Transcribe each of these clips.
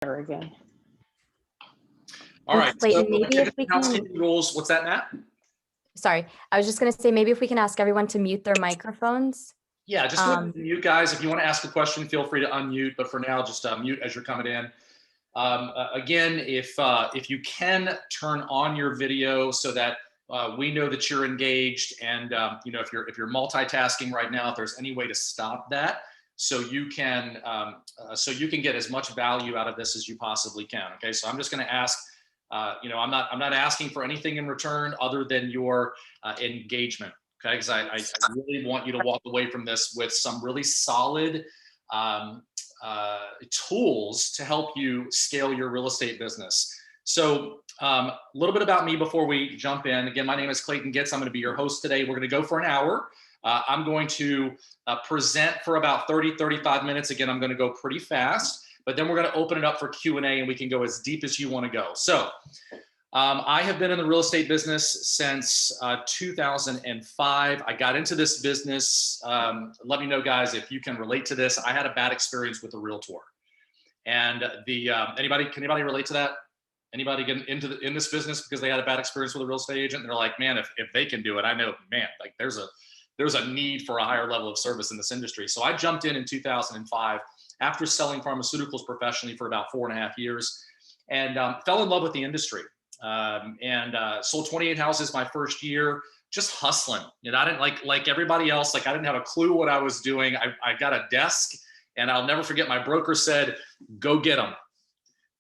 Again. All right. Clayton, so maybe if we can, rules. What's that, Matt? sorry, I was just going to say, maybe if we can ask everyone to mute their microphones. Yeah, just go ahead and mute, guys. If you want to ask a question, feel free to unmute. But for now, just mute as you're coming in. Again, if you can turn on your video so that we know that you're engaged, and if you're multitasking right now, if there's any way to stop that, so you can get as much value out of this as you possibly can. Okay, so I'm just going to ask. I'm not asking for anything in return other than your engagement. Okay, because I really want you to walk away from this with some really solid tools to help you scale your real estate business. So a little bit about me before we jump in. Again, my name is Clayton Gits. I'm going to be your host today. We're going to go for an hour. I'm going to present for about 35 minutes. Again, I'm going to go pretty fast, but then we're going to open it up for Q&A, and we can go as deep as you want to go. So I have been in the real estate business since 2005. I got into this business. Let me know, guys, if you can relate to this. I had a bad experience with a realtor, and anybody relate to that? Anybody get in this business because they had a bad experience with a real estate agent? And they're like, man, if they can do it, I know, man, like there's a need for a higher level of service in this industry. So I jumped in 2005 after selling pharmaceuticals professionally for about 4.5 years, and fell in love with the industry. Sold 28 houses my first year, just hustling. I didn't like everybody else. Like I didn't have a clue what I was doing. I got a desk, and I'll never forget, my broker said, "Go get them."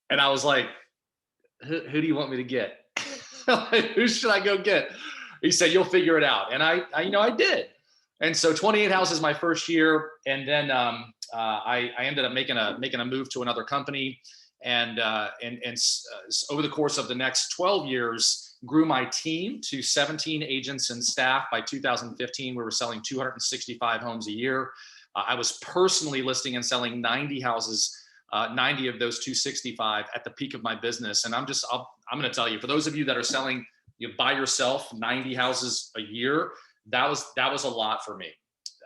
And I was like, who do you want me to get? Who should I go get? He said, "You'll figure it out." And I did. And so 28 houses my first year. And then I ended up making a move to another company. And over the course of the next 12 years, grew my team to 17 agents and staff. By 2015, we were selling 265 homes a year. I was personally listing and selling 90 houses, 90 of those 265 at the peak of my business. And I'm going to tell you, for those of you that are selling by yourself 90 houses a year, that was a lot for me.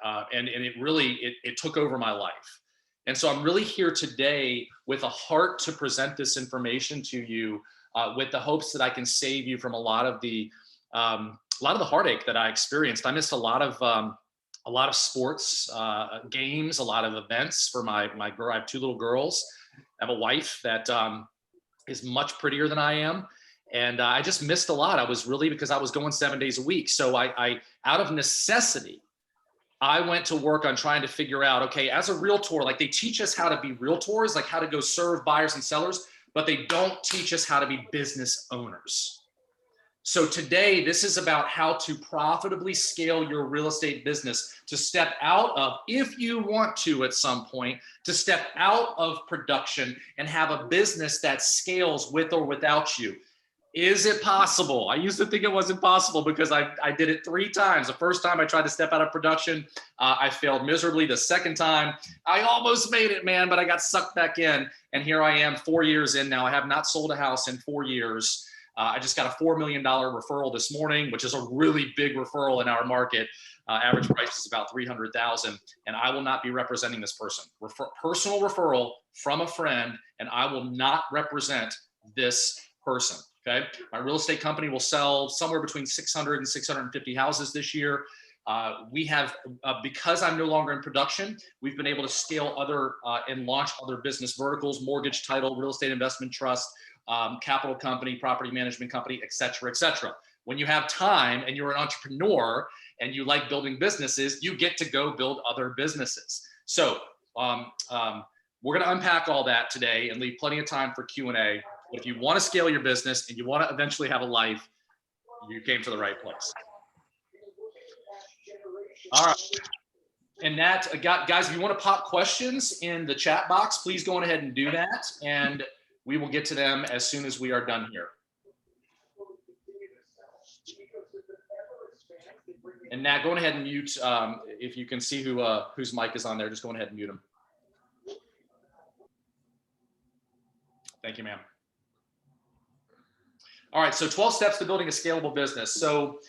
And it really took over my life. And so I'm really here today with a heart to present this information to you, with the hopes that I can save you from a lot of the heartache that I experienced. I missed a lot of sports games, a lot of events for my girl. I have 2 little girls. I have a wife that is much prettier than I am. And I just missed a lot. Because I was going 7 days a week. So I out of necessity, I went to work on trying to figure out, okay, as a realtor, like they teach us how to be realtors, like how to go serve buyers and sellers, but they don't teach us how to be business owners. So today, this is about how to profitably scale your real estate business, to step out of, if you want to at some point, to step out of production and have a business that scales with or without you. Is it possible? I used to think it wasn't possible because I did it 3 times. The first time I tried to step out of production, I failed miserably. The second time, I almost made it, man, but I got sucked back in. And here I am 4 years in now. I have not sold a house in 4 years. I just got a $4 million referral this morning, which is a really big referral in our market. Average price is about $300,000, and I will not be representing this person. Personal referral from a friend, and I will not represent this person. Okay, my real estate company will sell somewhere between 600 and 650 houses this year. We have, because I'm no longer in production, we've been able to scale other and launch other business verticals: mortgage, title, real estate investment trust, capital company, property management company, et cetera, et cetera. When you have time and you're an entrepreneur and you like building businesses, you get to go build other businesses. So we're going to unpack all that today and leave plenty of time for Q&A. But if you want to scale your business and you want to eventually have a life, you came to the right place. All right. And that, guys, if you want to pop questions in the chat box, please go on ahead and do that. And we will get to them as soon as we are done here. And Nat, go ahead and mute. If you can see whose mic is on there, just go ahead and mute them. Thank you, ma'am. All right, so 12 steps to building a scalable business. So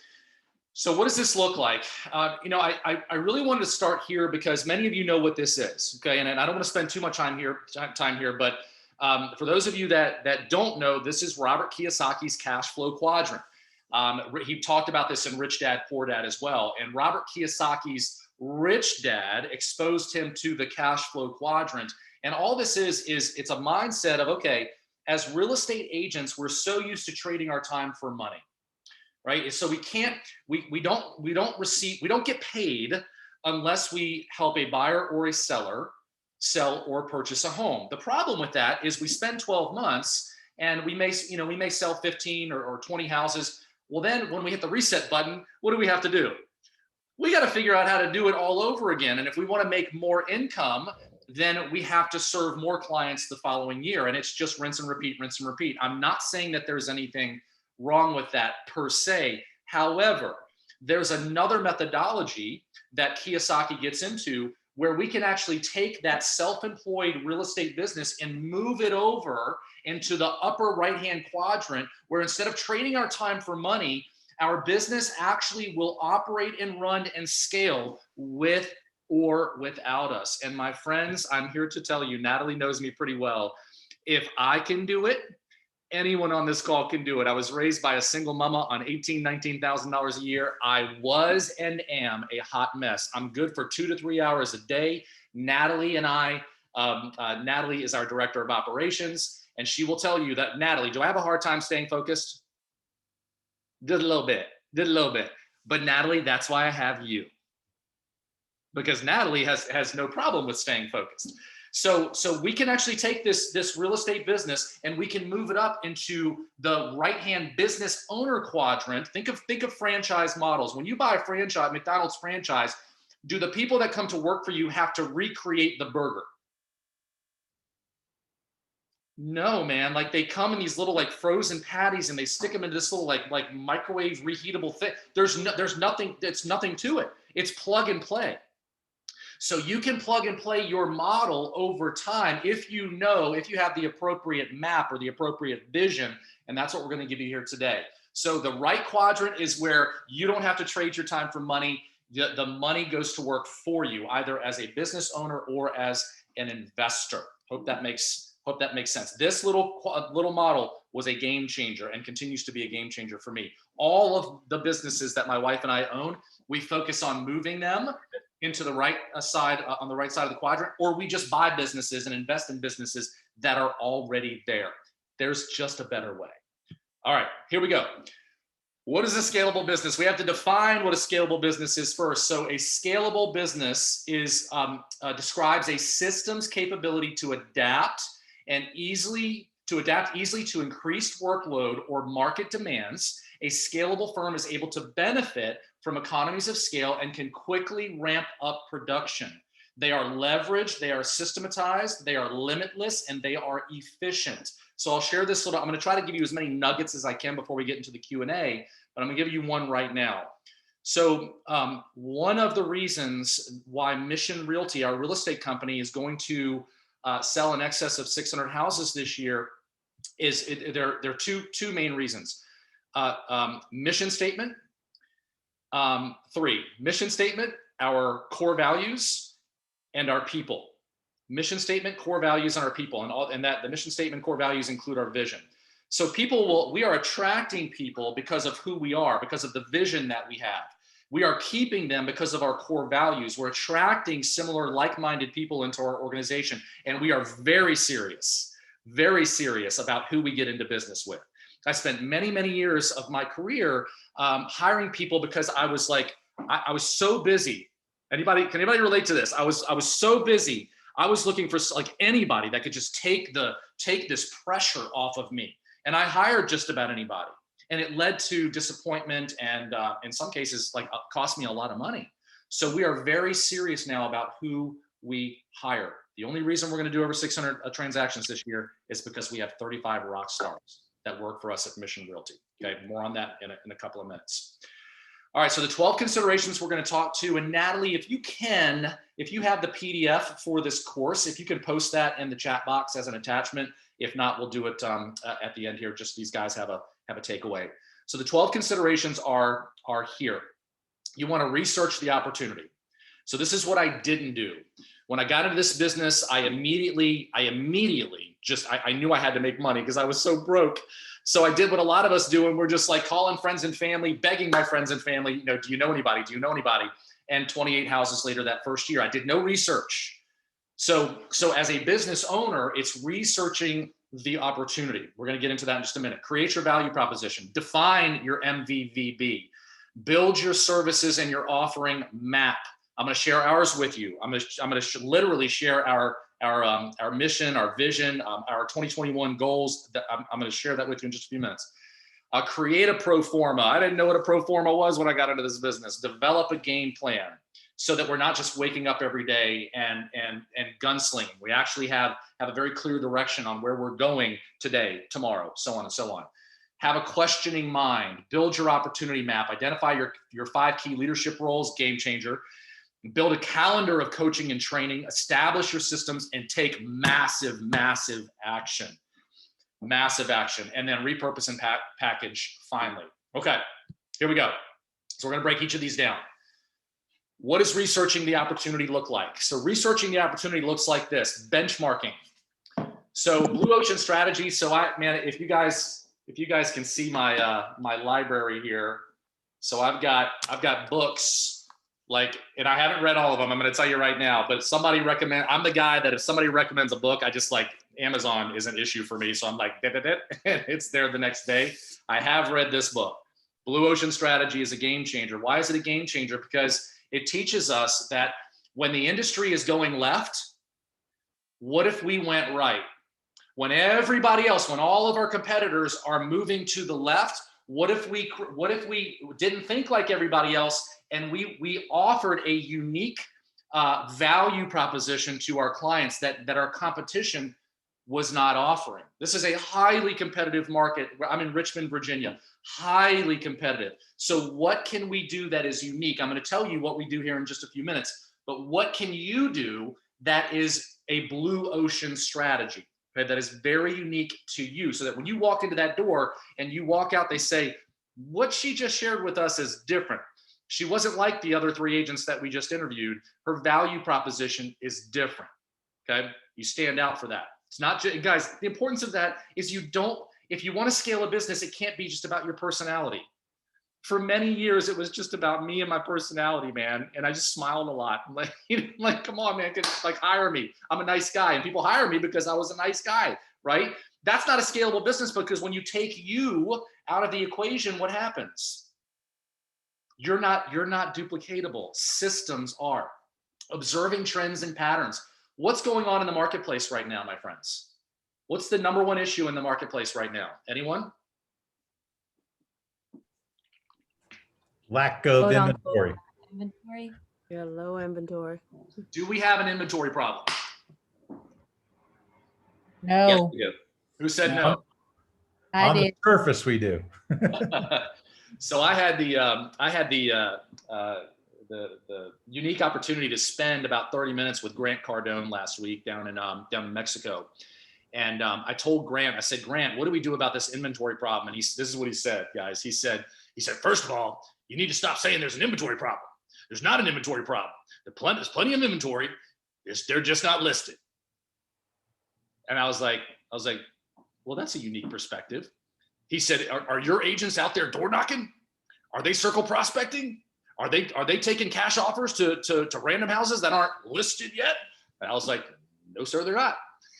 what does this look like? I really wanted to start here because many of you know what this is, okay? And I don't want to spend too much time here, but For those of you that don't know, this is Robert Kiyosaki's cash flow quadrant. He talked about this in Rich Dad, Poor Dad as well. And Robert Kiyosaki's rich dad exposed him to the cash flow quadrant. And all this is it's a mindset of, okay, as real estate agents, we're so used to trading our time for money, right? So we don't get paid unless we help a buyer or a seller sell or purchase a home. The problem with that is we spend 12 months and we may sell 15 or 20 houses. Well, then when we hit the reset button, what do we have to do? We got to figure out how to do it all over again. And if we want to make more income, then we have to serve more clients the following year. And it's just rinse and repeat, rinse and repeat. I'm not saying that there's anything wrong with that per se. However, there's another methodology that Kiyosaki gets into where we can actually take that self-employed real estate business and move it over into the upper right-hand quadrant, where instead of trading our time for money, our business actually will operate and run and scale with or without us. And my friends, I'm here to tell you, Natalie knows me pretty well. If I can do it, anyone on this call can do it. I was raised by a single mama on $18,000, $19,000 a year. I was and am a hot mess. I'm good for 2 to 3 hours a day. Natalie and I, Natalie is our director of operations, and she will tell you that, Natalie, do I have a hard time staying focused? Did a little bit. But Natalie, that's why I have you. Because Natalie has no problem with staying focused. So we can actually take this real estate business and we can move it up into the right-hand business owner quadrant. Think of franchise models. When you buy a franchise, McDonald's franchise, do the people that come to work for you have to recreate the burger? No, man. Like, they come in these little like frozen patties and they stick them into this little like microwave reheatable thing. There's nothing. It's nothing to it. It's plug and play. So you can plug and play your model over time if you have the appropriate map or the appropriate vision. And that's what we're going to give you here today. So the right quadrant is where you don't have to trade your time for money. The money goes to work for you, either as a business owner or as an investor. Hope that makes sense. This little model was a game changer and continues to be a game changer for me. All of the businesses that my wife and I own, we focus on moving them into the right side, on the right side of the quadrant, or we just buy businesses and invest in businesses that are already there. There's just a better way. All right, here we go. What is a scalable business? We have to define what a scalable business is first. So a scalable business is describes a system's capability to adapt easily to increased workload or market demands. A scalable firm is able to benefit from economies of scale and can quickly ramp up production. They are leveraged, they are systematized, they are limitless, and they are efficient. So I'll share this I'm going to try to give you as many nuggets as I can before we get into the Q&A, but I'm going to give you one right now. So one of the reasons why Mission Realty, our real estate company, is going to sell in excess of 600 houses this year is there are two main reasons. Mission statement. 3, mission statement, our core values, and our people. Mission statement, core values, and our people, and that the mission statement, core values include our vision. So we are attracting people because of who we are, because of the vision that we have. We are keeping them because of our core values. We're attracting similar, like-minded people into our organization, and we are very serious about who we get into business with. I spent many years of my career hiring people because I was so busy. Can anybody relate to this? I was so busy. I was looking for like anybody that could just take this pressure off of me. And I hired just about anybody. And it led to disappointment and in some cases cost me a lot of money. So we are very serious now about who we hire. The only reason we're going to do over 600 transactions this year is because we have 35 rock stars that work for us at Mission Realty. Okay, more on that in a couple of minutes. All right, so the 12 considerations we're going to talk to, and Natalie, if you have the PDF for this course, if you can post that in the chat box as an attachment. If not, we'll do it at the end here. Just these guys have a takeaway. So the 12 considerations are here. You want to research the opportunity. So this is what I didn't do. When I got into this business, I immediately I knew I had to make money because I was so broke. So I did what a lot of us do, and we're just like calling friends and family, begging my friends and family, do you know anybody? Do you know anybody? And 28 houses later that first year, I did no research. So as a business owner, it's researching the opportunity. We're going to get into that in just a minute. Create your value proposition, define your MVVB, build your services and your offering map. I'm going to share ours with you. I'm going to literally share our mission, our vision, our 2021 goals. I'm going to share that with you in just a few minutes. Create a pro forma. I didn't know what a pro forma was when I got into this business. Develop a game plan so that we're not just waking up every day and gunslinging. We actually have a very clear direction on where we're going today, tomorrow, so on and so on. Have a questioning mind. Build your opportunity map. Identify your 5 key leadership roles, game changer. Build a calendar of coaching and training. Establish your systems and take massive, massive action. Massive action. And then repurpose and package finally. Okay, here we go. So we're going to break each of these down. What does researching the opportunity look like? So researching the opportunity looks like this: benchmarking. So blue ocean strategy. So if you guys can see my my library here. So I've got books, and I haven't read all of them. I'm going to tell you right now, but I'm the guy that if somebody recommends a book, I just like, Amazon is an issue for me. So I'm like, it's there the next day. I have read this book. Blue Ocean Strategy is a game changer. Why is it a game changer? Because it teaches us that when the industry is going left, what if we went right? When all of our competitors are moving to the left, what if we didn't think like everybody else and we offered a unique value proposition to our clients that our competition was not offering? This is a highly competitive market. I'm in Richmond, Virginia, highly competitive. So what can we do that is unique? I'm going to tell you what we do here in just a few minutes, but what can you do that is a blue ocean strategy, okay, that is very unique to you, so that when you walk into that door and you walk out, they say, what she just shared with us is different. She wasn't like the other 3 agents that we just interviewed. Her value proposition is different, okay? You stand out for that. It's not just, guys, the importance of that is if you want to scale a business, it can't be just about your personality. For many years, it was just about me and my personality, man. And I just smiled a lot. I'm like, come on, man, hire me. I'm a nice guy. And people hire me because I was a nice guy, right? That's not a scalable business, because when you take you out of the equation, what happens? You're not duplicatable. Systems are. Observing trends and patterns. What's going on in the marketplace right now, my friends? What's the number 1 issue in the marketplace right now? Anyone? Lack of inventory. Yeah, low inventory. Do we have an inventory problem? No. Yes, we do. Who said no? On the surface, we do. So I had the unique opportunity to spend about 30 minutes with Grant Cardone last week down in Mexico. And I told Grant, I said, Grant, what do we do about this inventory problem? And this is what he said, guys. He said, first of all, you need to stop saying there's an inventory problem. There's not an inventory problem. There's plenty of inventory. They're just not listed. And I was like, well, that's a unique perspective. He said, are your agents out there door knocking? Are they circle prospecting? Are they taking cash offers to random houses that aren't listed yet? And I was like, no, sir, they're not.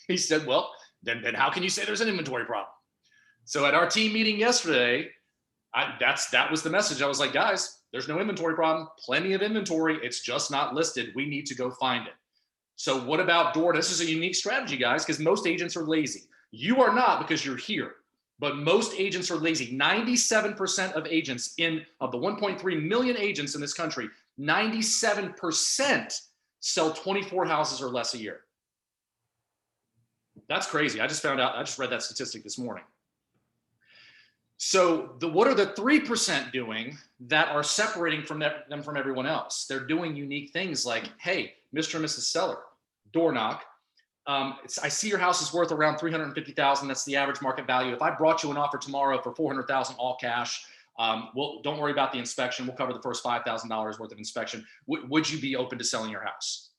He said, well, then how can you say there's an inventory problem? So at our team meeting yesterday, that was the message. I was like, guys, there's no inventory problem. Plenty of inventory. It's just not listed. We need to go find it. So what about door? This is a unique strategy, guys, because most agents are lazy. You are not, because you're here. But most agents are lazy. 97% of agents of the 1.3 million agents in this country, 97% sell 24 houses or less a year. That's crazy. I just read that statistic this morning. So what are the 3% doing that are separating them from everyone else? They're doing unique things like, hey, Mr. and Mrs. Seller, door knock. I see your house is worth around $350,000. That's the average market value. If I brought you an offer tomorrow for $400,000 all cash, don't worry about the inspection. We'll cover the first $5,000 worth of inspection. Would you be open to selling your house?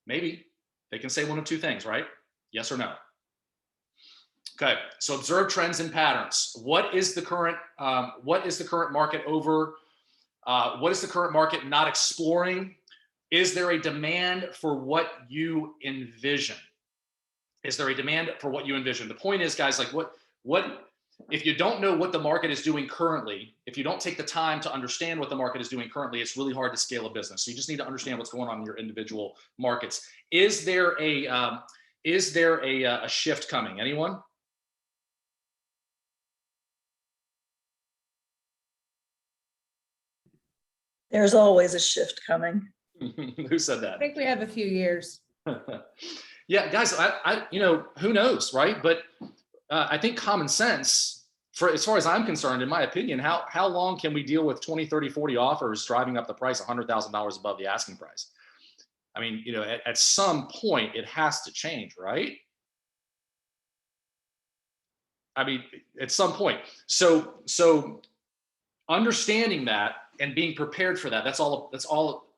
Maybe. They can say one of 2 things, right? Yes or no? Okay, so observe trends and patterns. What is the current market over? What is the current market not exploring? Is there a demand for what you envision? Is there a demand for what you envision? The point is, guys, like what if you don't know what the market is doing currently, if you don't take the time to understand what the market is doing currently, it's really hard to scale a business. So you just need to understand what's going on in your individual markets. Is there a shift coming? Anyone? There's always a shift coming. Who said that? I think we have a few years. Yeah, guys, I who knows, right? But I think common sense, for as far as I'm concerned, in my opinion, how long can we deal with 20, 30, 40 offers driving up the price $100,000 above the asking price? I mean, at some point it has to change, right? I mean, at some point. So understanding that and being prepared for that, that's all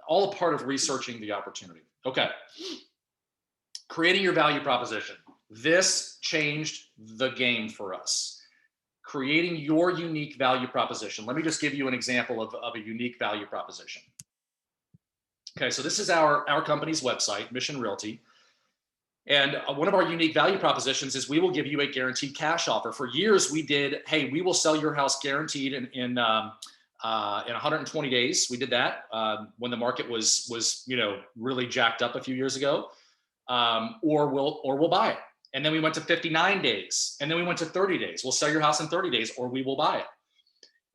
a part of researching the opportunity. Okay. Creating your value proposition. This changed the game for us. Creating your unique value proposition. Let me just give you an example of a unique value proposition. Okay, so this is our company's website, Mission Realty. And one of our unique value propositions is we will give you a guaranteed cash offer. For years, we did, hey, we will sell your house guaranteed in 120 days. We did that when the market was really jacked up a few years ago, or we'll buy it. And then we went to 59 days, and then we went to 30 days. We'll sell your house in 30 days, or we will buy it.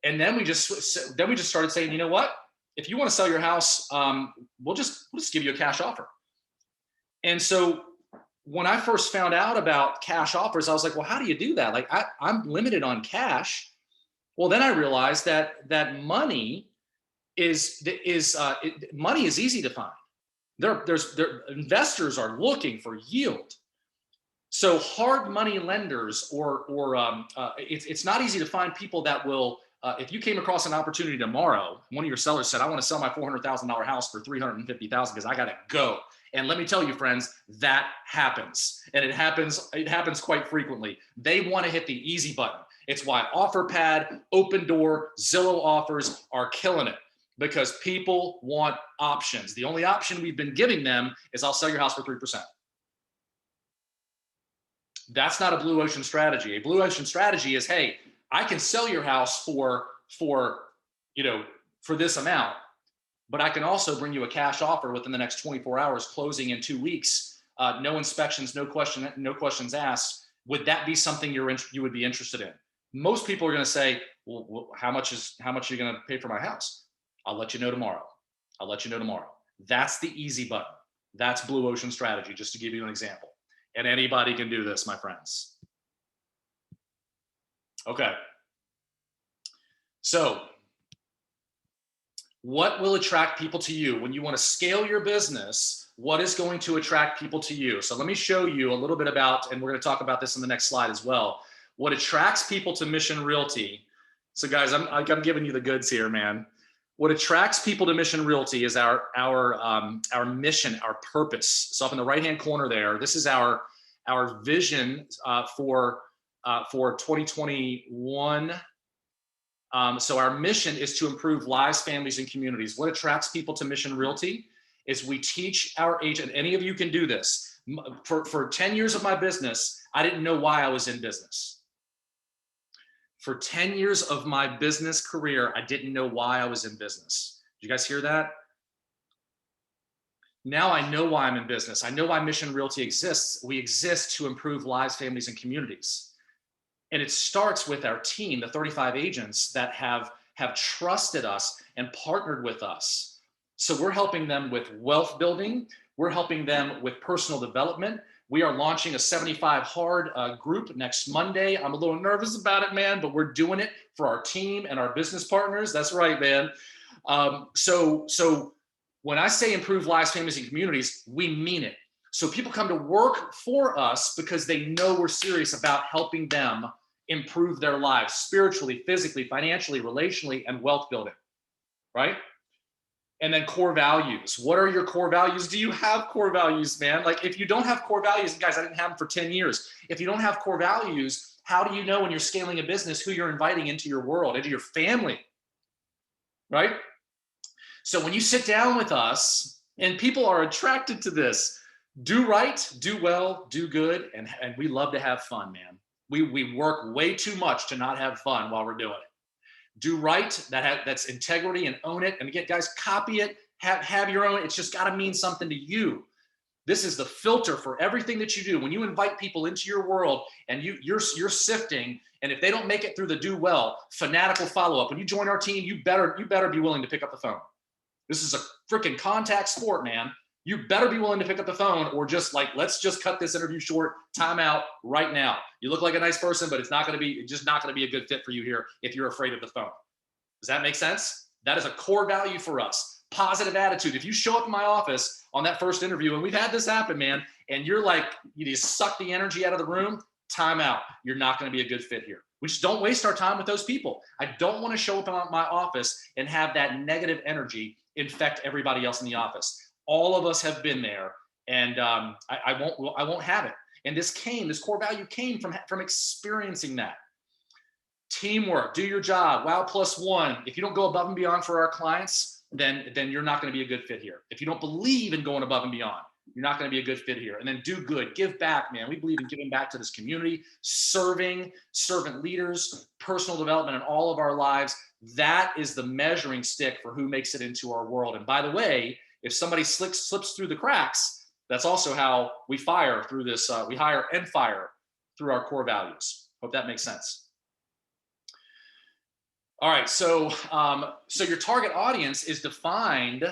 And then we just started saying, you know what? If you want to sell your house, we'll just give you a cash offer. And so when I first found out about cash offers, I was like, well, how do you do that? Like I'm limited on cash. Well, then I realized that money is easy to find. Investors are looking for yield. So hard money lenders it's not easy to find people that will. If you came across an opportunity tomorrow, one of your sellers said, I want to sell my $400,000 house for $350,000 because I got to go. And let me tell you, friends, that happens. And it happens quite frequently. They want to hit the easy button. It's why OfferPad, Open Door, Zillow offers are killing it, because people want options. The only option we've been giving them is I'll sell your house for 3%. That's not a blue ocean strategy. A blue ocean strategy is, hey, I can sell your house for this amount, but I can also bring you a cash offer within the next 24 hours, closing in 2 weeks. No inspections, no questions asked. Would that be something you would be interested in? Most people are going to say, well, how much are you going to pay for my house? I'll let you know tomorrow. That's the easy button. That's blue ocean strategy, just to give you an example. And anybody can do this, my friends. Okay. So what will attract people to you when you want to scale your business? What is going to attract people to you? So let me show you a little bit about, and we're going to talk about this in the next slide as well, what attracts people to Mission Realty. So guys, I'm giving you the goods here, man. What attracts people to Mission Realty is our mission, our purpose. So up in the right-hand corner there, this is our vision for 2021. So our mission is to improve lives, families, and communities. What attracts people to Mission Realty is we teach our agent. Any of you can do this. For 10 years of my business, I didn't know why I was in business. For 10 years of my business career, I didn't know why I was in business. Did you guys hear that? Now I know why I'm in business. I know why Mission Realty exists. We exist to improve lives, families, and communities. And it starts with our team, the 35 agents that have trusted us and partnered with us. So we're helping them with wealth building. We're helping them with personal development. We are launching a 75 hard group next Monday. I'm a little nervous about it, man, but we're doing it for our team and our business partners. That's right, man. So when I say improve lives, families, and communities, we mean it. So people come to work for us because they know we're serious about helping them improve their lives spiritually, physically, financially, relationally, and wealth building, right? And then core values. What are your core values? Do you have core values, man? Like if you don't have core values, guys, I didn't have them for 10 years. If you don't have core values, how do you know when you're scaling a business who you're inviting into your world, into your family, right? So when you sit down with us, and people are attracted to this, do right, do well, do good, and we love to have fun, man. We work way too much to not have fun while we're doing it. Do right, that's integrity, and own it. And again, guys, copy it, have your own. It's just got to mean something to you. This is the filter for everything that you do. When you invite people into your world and you're sifting, and if they don't make it through the do well, fanatical follow-up. When you join our team, you better be willing to pick up the phone. This is a freaking contact sport, man. You better be willing to pick up the phone, or just like, let's just cut this interview short, time out right now. You look like a nice person, but it's not going to be a good fit for you here if you're afraid of the phone. Does that make sense? That is a core value for us. Positive attitude. If you show up in my office on that first interview, and we've had this happen, man, and you're like, you just suck the energy out of the room, time out. You're not going to be a good fit here. We just don't waste our time with those people. I don't want to show up in my office and have that negative energy infect everybody else in the office. All of us have been there, and I won't have it. And this core value came from experiencing that. Teamwork, do your job, wow +1. If you don't go above and beyond for our clients, then you're not going to be a good fit here. If you don't believe in going above and beyond, you're not going to be a good fit here. And then do good, give back, man. We believe in giving back to this community, serving, servant leaders, personal development in all of our lives. That is the measuring stick for who makes it into our world. And by the way, if somebody slips through the cracks, that's also how we fire through this. We hire and fire through our core values. Hope that makes sense. All right, so your target audience is defined.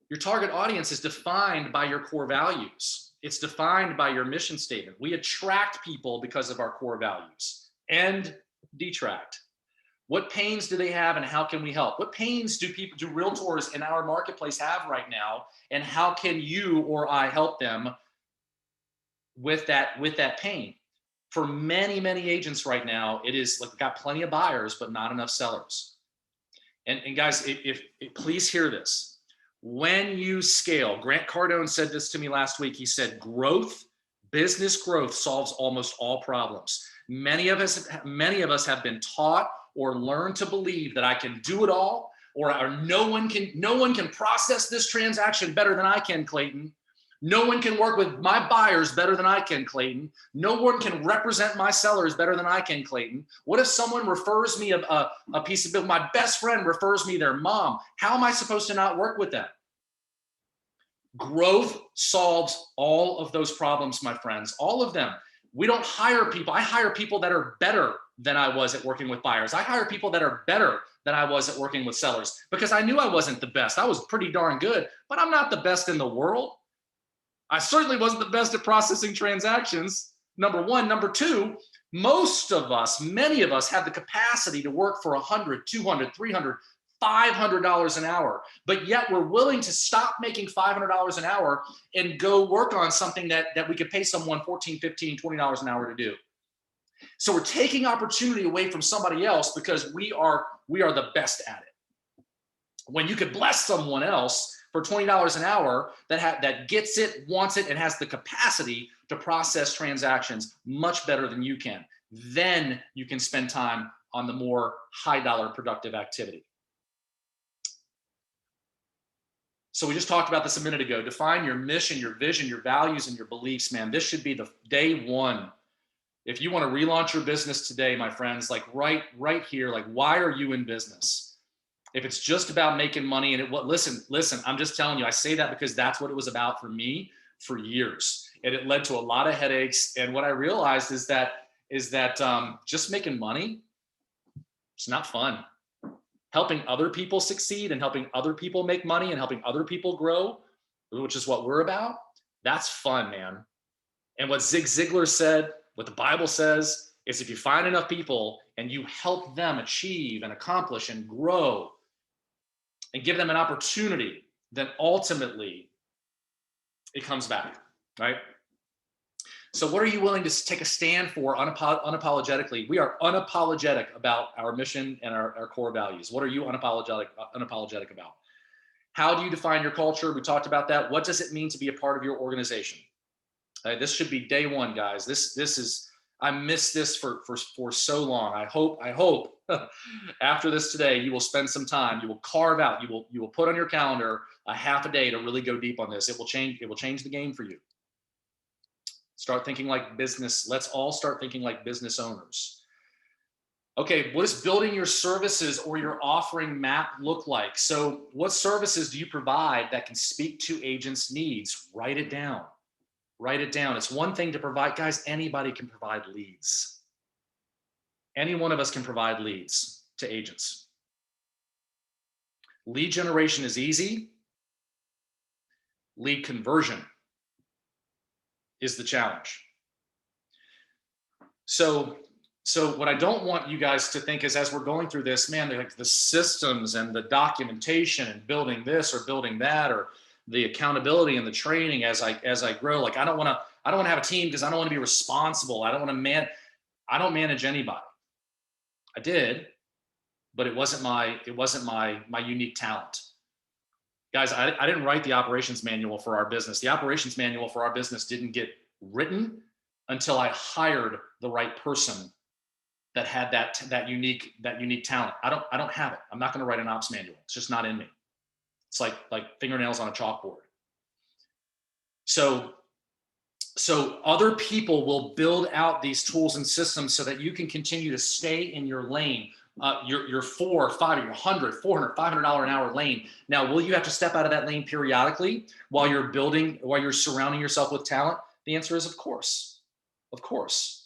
Your target audience is defined by your core values. It's defined by your mission statement. We attract people because of our core values, and detract. What pains do they have, and how can we help? What pains do realtors in our marketplace have right now, and how can you or I help them with that pain? For many, many agents right now, it is like, got plenty of buyers, but not enough sellers. And guys, if please hear this. When you scale, Grant Cardone said this to me last week. He said, business growth solves almost all problems. Many of us have been taught or learned to believe that I can do it all, or no one can process this transaction better than I can, Clayton. No one can work with my buyers better than I can, Clayton. No one can represent my sellers better than I can, Clayton. What if someone refers me a piece of business? My best friend refers me their mom. How am I supposed to not work with them? Growth solves all of those problems, my friends, all of them. We don't hire people. I hire people that are better than I was at working with buyers. I hire people that are better than I was at working with sellers, because I knew I wasn't the best. I was pretty darn good, but I'm not the best in the world. I certainly wasn't the best at processing transactions, number one. Number two, many of us have the capacity to work for $100, $200, $300, $500 an hour, but yet we're willing to stop making $500 an hour and go work on something that we could pay someone $14, $15, $20 an hour to do. So we're taking opportunity away from somebody else because we are the best at it. When you could bless someone else for $20 an hour that gets it, wants it, and has the capacity to process transactions much better than you can, then you can spend time on the more high dollar productive activity. So we just talked about this a minute ago. Define your mission, your vision, your values, and your beliefs, man. This should be the day one. If you want to relaunch your business today, my friends, like right here, like, why are you in business? If it's just about making money listen, I'm just telling you, I say that because that's what it was about for me for years. And it led to a lot of headaches. And what I realized is that just making money, it's not fun. Helping other people succeed and helping other people make money and helping other people grow, which is what we're about, that's fun, man. And what Zig Ziglar said, what the Bible says, is if you find enough people and you help them achieve and accomplish and grow and give them an opportunity, then ultimately it comes back, right? So what are you willing to take a stand for unapologetically? We are unapologetic about our mission and our core values. What are you unapologetic about? How do you define your culture? We talked about that. What does it mean to be a part of your organization? This should be day one, guys. This is, I missed this for so long. I hope after this today, you will spend some time, you will carve out, you will put on your calendar a half a day to really go deep on this. It will change the game for you. Start thinking like business. Let's all start thinking like business owners. Okay, what does building your services or your offering map look like? So what services do you provide that can speak to agents' needs? Write it down. Write it down. It's one thing to provide, guys, anybody can provide leads. Any one of us can provide leads to agents. Lead generation is easy. Lead conversion is the challenge. So what I don't want you guys to think is, as we're going through this, man, they're like the systems and the documentation and building this or building that, or the accountability and the training as I grow. Like, I don't want to have a team because I don't want to be responsible. I don't manage anybody. I did, but it wasn't my unique talent. Guys, I didn't write the operations manual for our business. The operations manual for our business didn't get written until I hired the right person that had that unique talent. I don't have it. I'm not going to write an ops manual. It's just not in me. It's like fingernails on a chalkboard. So other people will build out these tools and systems so that you can continue to stay in your lane, your 4 or 5 or your 100, $400, $500 an hour lane. Now, will you have to step out of that lane periodically while you're surrounding yourself with talent? The answer is of course. Of course.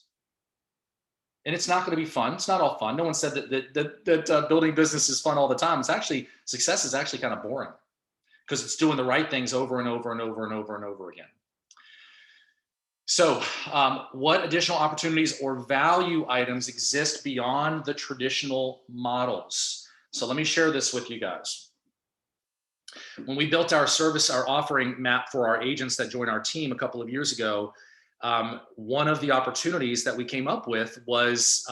And it's not going to be fun. It's not all fun. No one said that building business is fun all the time. Success is actually kind of boring because it's doing the right things over and over and over and over and over again. So what additional opportunities or value items exist beyond the traditional models? So let me share this with you guys. When we built our offering map for our agents that joined our team a couple of years ago, one of the opportunities that we came up with was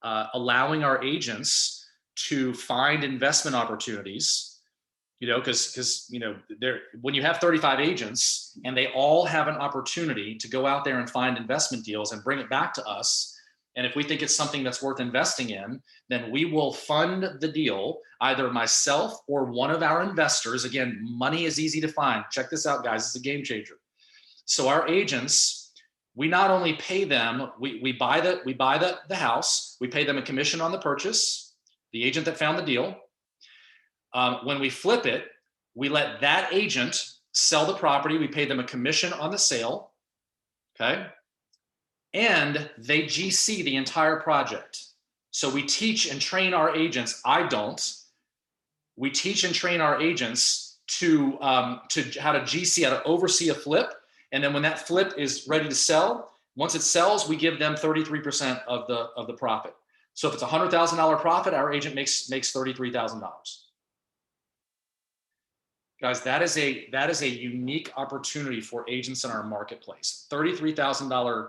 allowing our agents to find investment opportunities. Because when you have 35 agents and they all have an opportunity to go out there and find investment deals and bring it back to us, and if we think it's something that's worth investing in, then we will fund the deal, either myself or one of our investors. Again, money is easy to find. Check this out, guys. It's a game changer. So our agents, we not only pay them, we buy the house, we pay them a commission on the purchase, the agent that found the deal. When we flip it, we let that agent sell the property. We pay them a commission on the sale, okay? And they GC the entire project. So we teach and train our agents. I don't. We teach and train our agents to how to GC, how to oversee a flip. And then when that flip is ready to sell, once it sells, we give them 33% of the profit. So if it's a $100,000 profit, our agent makes $33,000. Guys, that is a unique opportunity for agents in our marketplace. $33,000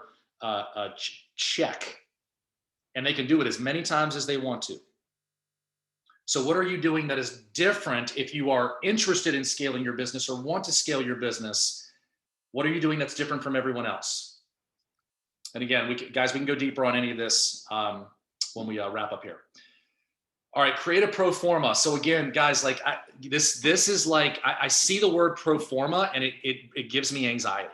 check, and they can do it as many times as they want to. So what are you doing that is different if you are interested in scaling your business or want to scale your business? What are you doing that's different from everyone else? And again, we can go deeper on any of this when we wrap up here. All right, create a pro forma. So again, guys, like this is like, I see the word pro forma and it gives me anxiety.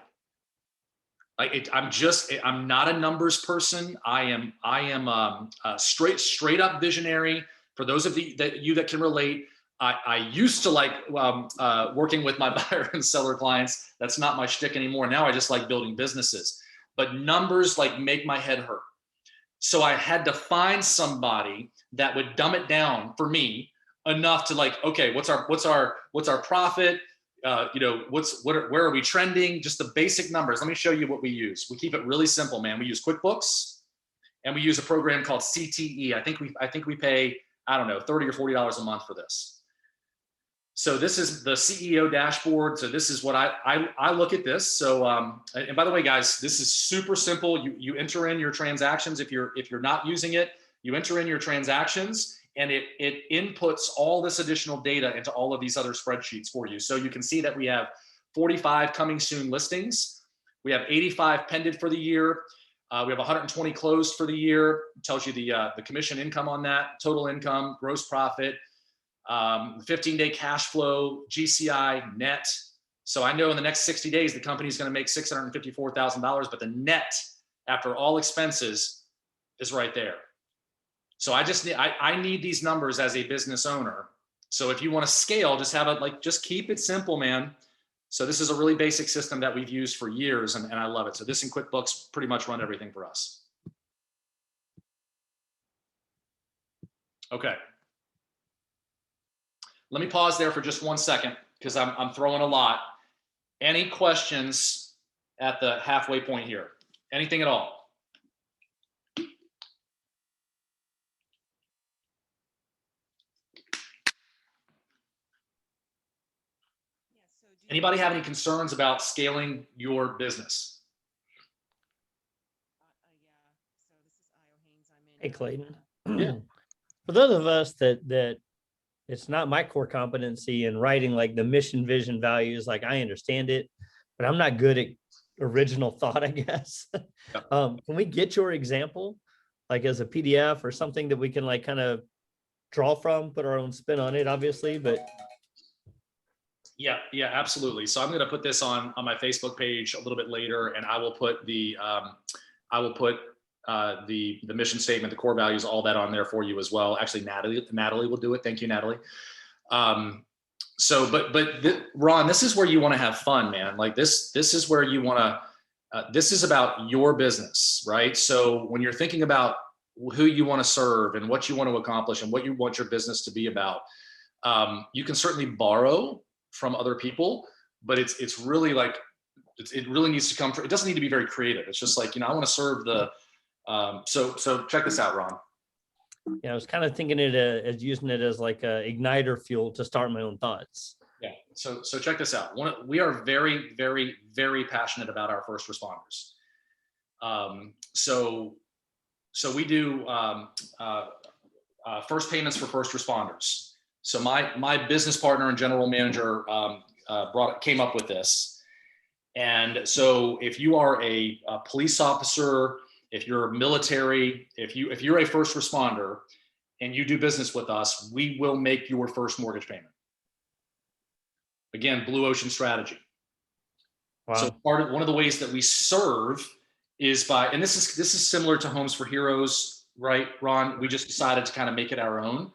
Like I'm not a numbers person. I am a straight up visionary. For those of you that can relate, I used to like working with my buyer and seller clients. That's not my shtick anymore. Now I just like building businesses. But numbers like make my head hurt. So I had to find somebody that would dumb it down for me enough to like, okay, what's our profit? Where are we trending? Just the basic numbers. Let me show you what we use. We keep it really simple, man. We use QuickBooks and we use a program called CTE. I think we pay, I don't know, $30 or $40 a month for this. So this is the CEO dashboard. So this is what I look at this. So, and by the way, guys, this is super simple. You enter in your transactions. If you're not using it, you enter in your transactions and it inputs all this additional data into all of these other spreadsheets for you. So you can see that we have 45 coming soon listings. We have 85 pended for the year. We have 120 closed for the year. It tells you the commission income on that, total income, gross profit, 15-day cash flow, GCI, net. So I know in the next 60 days, the company is going to make $654,000, but the net after all expenses is right there. So I need these numbers as a business owner. So if you want to scale, just have it just keep it simple, man. So this is a really basic system that we've used for years, and I love it. So this and QuickBooks pretty much run everything for us. Okay. Let me pause there for just 1 second because I'm throwing a lot. Any questions at the halfway point here? Anything at all? Anybody have any concerns about scaling your business? Hey, Clayton. Yeah. For those of us that it's not my core competency in writing like the mission, vision, values, like I understand it, but I'm not good at original thought, I guess. Yep. Can we get your example like as a PDF or something that we can like kind of draw from, put our own spin on it, obviously, but Yeah, absolutely. So I'm going to put this on my Facebook page a little bit later, and I will put the mission statement, the core values, all that on there for you as well. Actually, Natalie will do it. Thank you, Natalie. Ron, this is where you want to have fun, man. Like this is where you want to. This is about your business, right? So when you're thinking about who you want to serve and what you want to accomplish and what you want your business to be about, you can certainly borrow from other people, but it's really like it really needs to come from. It doesn't need to be very creative. It's just like, I want to serve the. So check this out, Ron. yeah, I was kind of thinking it as using it as like a igniter fuel to start my own thoughts. Yeah. So check this out. We are very, very, very passionate about our first responders. So we do first payments for first responders. So my business partner and general manager came up with this. And so if you are a police officer, if you're military, if you're a first responder and you do business with us, we will make your first mortgage payment. Again, blue ocean strategy. Wow. So one of the ways that we serve is by, and this is similar to Homes for Heroes, right, Ron? We just decided to kind of make it our own.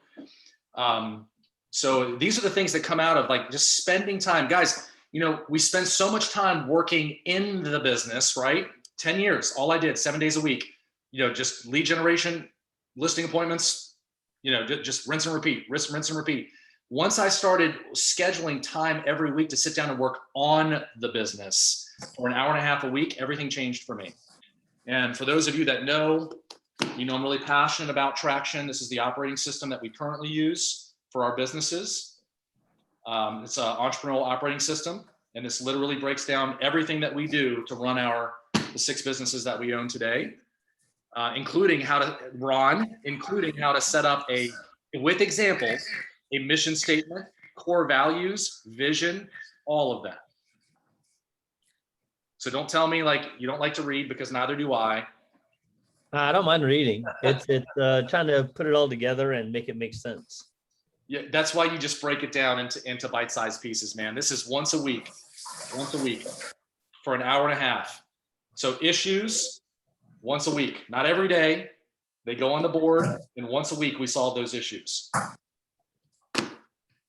So these are the things that come out of like just spending time. Guys, we spend so much time working in the business, right? 10 years, all I did 7 days a week, just lead generation, listing appointments, just rinse and repeat, rinse and repeat. Once I started scheduling time every week to sit down and work on the business for an hour and a half a week, everything changed for me. And for those of you that know, I'm really passionate about Traction. This is the operating system that we currently use for our businesses. It's an entrepreneurial operating system, and this literally breaks down everything that we do to run the 6 businesses that we own today, including how to set up with examples, a mission statement, core values, vision, all of that. So don't tell me like you don't like to read, because neither do I. I don't mind reading. It's trying to put it all together and make it make sense. Yeah, that's why you just break it down into bite-sized pieces, man. This is once a week for an hour and a half. So issues once a week, not every day. They go on the board, and once a week we solve those issues.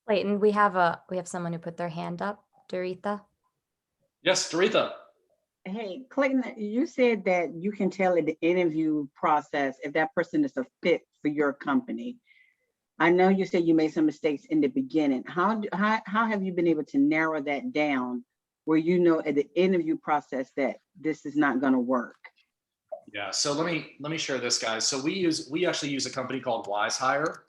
Clayton, we have someone who put their hand up. Doretha. Yes, Doretha. Hey, Clayton, you said that you can tell in the interview process if that person is a fit for your company. I know you said you made some mistakes in the beginning. How have you been able to narrow that down where at the interview process that this is not going to work? Yeah, so let me share this, guys. So we actually use a company called WiseHire.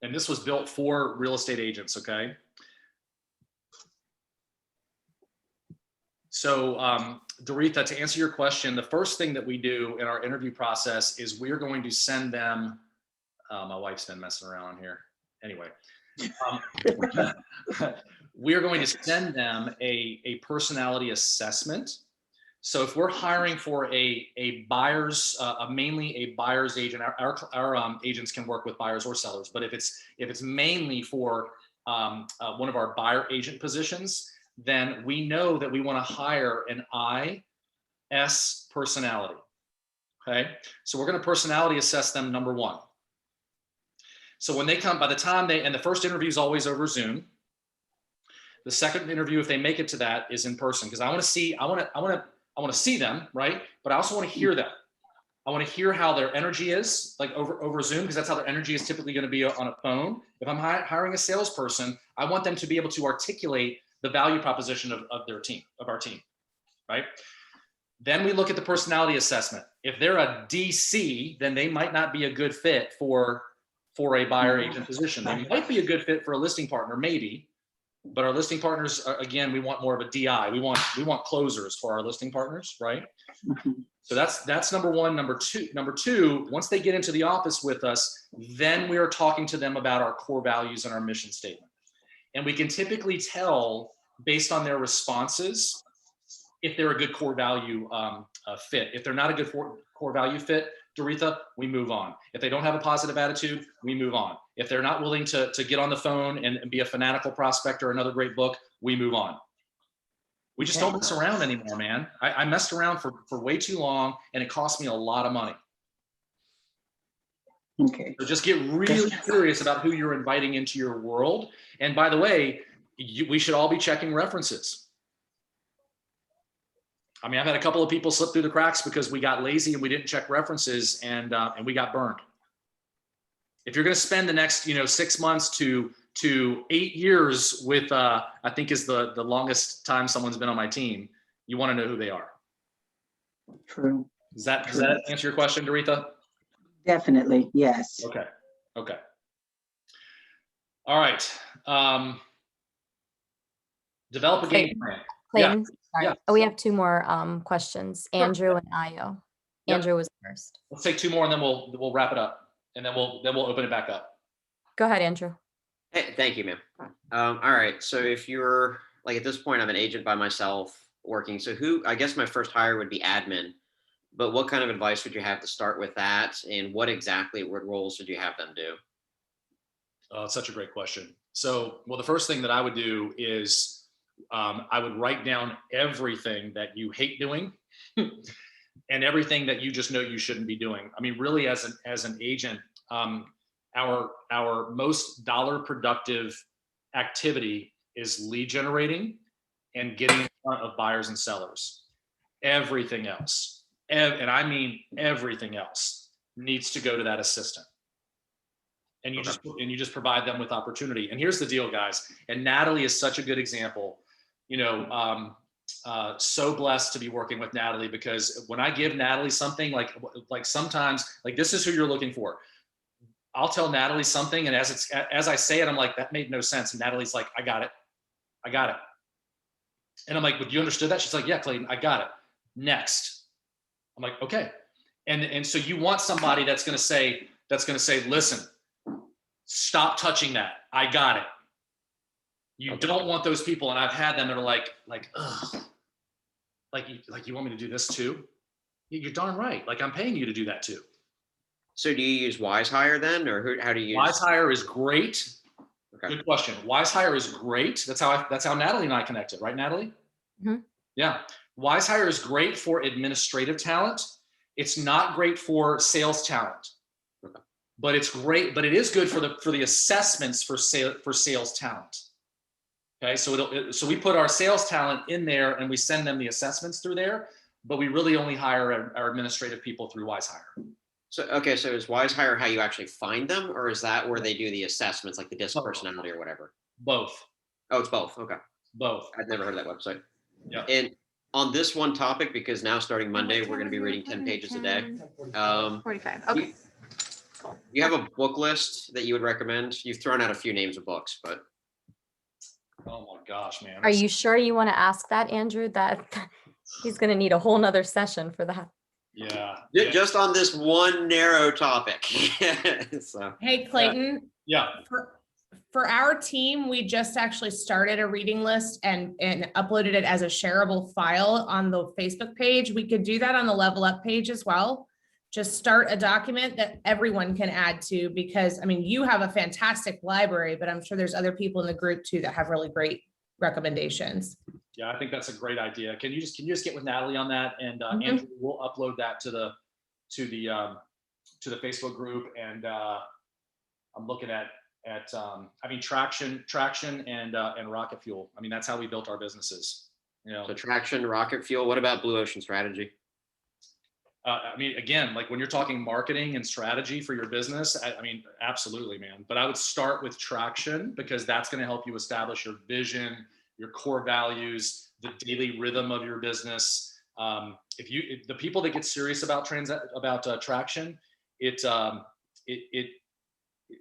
And this was built for real estate agents, okay? So Doretha, to answer your question, the first thing that we do in our interview process is we're going to send them, my wife's been messing around here. Anyway, we're going to send them a personality assessment. So if we're hiring for a buyer's, mainly a buyer's agent, our agents can work with buyers or sellers, but if it's mainly for one of our buyer agent positions, then we know that we want to hire an IS personality. Okay, so we're going to personality assess them, number one. So when they come, by the time and the first interview is always over Zoom. The second interview, if they make it to that, is in person, because I want to see them, right? But I also want to hear them. I want to hear how their energy is, like over Zoom, because that's how their energy is typically going to be on a phone. If I'm hiring a salesperson, I want them to be able to articulate the value proposition of our team, right? Then we look at the personality assessment. If they're a DC, then they might not be a good fit for a buyer agent position. They might be a good fit for a listing partner, maybe, but our listing partners, again, we want more of a DI. We want closers for our listing partners, right? So that's number one. Number two, once they get into the office with us, then we are talking to them about our core values and our mission statement. And we can typically tell based on their responses if they're a good core value fit. If they're not a good core value fit, Doretha, we move on. If they don't have a positive attitude, we move on. If they're not willing to get on the phone and be a fanatical prospect or another great book, we move on. We just don't mess around anymore, man. I messed around for way too long, and it cost me a lot of money. Okay. So just get really curious about who you're inviting into your world. And by the way, we should all be checking references. I mean, I've had a couple of people slip through the cracks because we got lazy and we didn't check references, and we got burned. If you're going to spend the next 6 months to 8 years with I think is the longest time someone's been on my team, you want to know who they are. True. Does that answer your question, Doretha? Definitely, yes. Okay. All right. Develop a game plan. Clayton, sorry. yeah. Oh, we have two more questions. Sure. Andrew and Io. Yep. Andrew was first. Let's take two more and then we'll wrap it up, and then we'll open it back up. Go ahead, Andrew. Hey, thank you, ma'am. All right. So if you're like, at this point, I'm an agent by myself working. So I guess my first hire would be admin, but what kind of advice would you have to start with that? And what roles would you have them do? It's such a great question. So, well, the first thing that I would do is I would write down everything that you hate doing and everything that you just know you shouldn't be doing. I mean, really, as an agent, our most dollar productive activity is lead generating and getting in front of buyers and sellers. Everything else, and I mean everything else, needs to go to that assistant. And you just provide them with opportunity. And here's the deal, guys. And Natalie is such a good example. So blessed to be working with Natalie, because when I give Natalie something, like sometimes, like, this is who you're looking for. I'll tell Natalie something, and as I say it, I'm like, that made no sense. And Natalie's like, I got it. And I'm like, but you understood that? She's like, yeah, Clayton, I got it. Next. I'm like, okay. And so you want somebody that's going to say, listen, stop touching that. I got it. You don't want those people. And I've had them that are like, ugh, you want me to do this too? You're darn right. Like, I'm paying you to do that too. So do you use Wise Hire then, or how do you use? Wise Hire is great. Okay. Good question. Wise Hire is great. That's how Natalie and I connected, right, Natalie? Mm-hmm. Yeah. Wise Hire is great for administrative talent. It's not great for sales talent. Okay. But it's great. But it is good for the assessments for sales talent. Okay. So we put our sales talent in there and we send them the assessments through there. But we really only hire our administrative people through Wise Hire. So is Wise Hire how you actually find them, or is that where they do the assessments, like the DISC personality or whatever? Both. Oh, it's both. Okay. Both. I'd never heard of that website. Yeah. And on this one topic, because now starting Monday, we're going to be reading 10 pages a day. 45. Okay. You have a book list that you would recommend? You've thrown out a few names of books, but. Oh my gosh, man. Are you sure you want to ask that, Andrew? That he's going to need a whole nother session for that. Yeah. Just on this one narrow topic. So. Hey, Clayton, Yeah. for our team, we just actually started a reading list and uploaded it as a shareable file on the Facebook page. We could do that on the Level Up page as well. Just start a document that everyone can add to, because I mean, you have a fantastic library, but I'm sure there's other people in the group too that have really great recommendations. Yeah, I think that's a great idea. Can you just get with Natalie on that, and Mhm. Andrew, we'll upload that to the Facebook group. And I'm looking at I mean, traction and rocket fuel. I mean, that's how we built our businesses. You know, So traction, rocket fuel. What about blue ocean strategy? I mean, again, like when you're talking marketing and strategy for your business, I mean, absolutely, man. But I would start with traction, because that's going to help you establish your vision, your core values, the daily rhythm of your business. If the people that get serious about traction,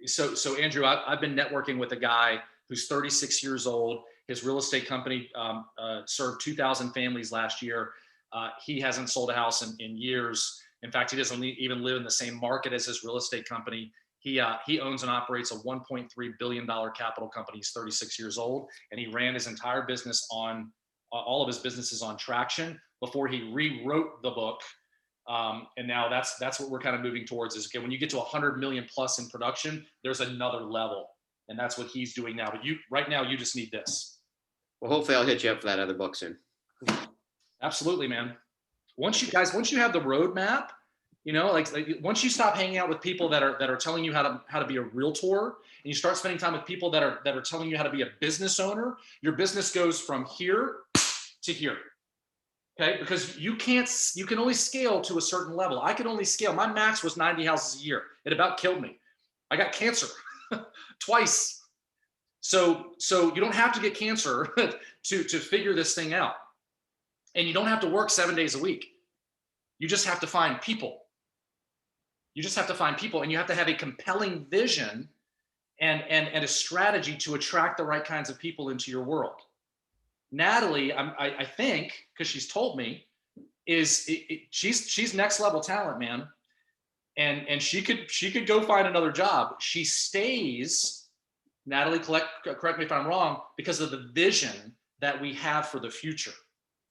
so Andrew, I've been networking with a guy who's 36 years old. His real estate company served 2,000 families last year. He hasn't sold a house in years. In fact, he doesn't even live in the same market as his real estate company. He owns and operates a $1.3 billion capital company. He's 36 years old, and he ran his entire business on all of his businesses on traction before he rewrote the book. And now that's what we're kind of moving towards, is okay, when you get to 100 million plus in production, there's another level, and that's what he's doing now. But right now, you just need this. Well, hopefully I'll hit you up for that other book soon. Absolutely, man. Once you have the roadmap, you know, like once you stop hanging out with people that are telling you how to be a realtor, and you start spending time with people that are telling you how to be a business owner, your business goes from here to here. Okay, because you can only scale to a certain level. I could only scale. My max was 90 houses a year. It about killed me. I got cancer twice. So you don't have to get cancer to figure this thing out. And you don't have to work 7 days a week. You just have to find people. You just have to find people, and you have to have a compelling vision and a strategy to attract the right kinds of people into your world. Natalie, I think, because she's told me, she's next level talent, man. And she could go find another job. She stays, Natalie, correct me if I'm wrong, because of the vision that we have for the future.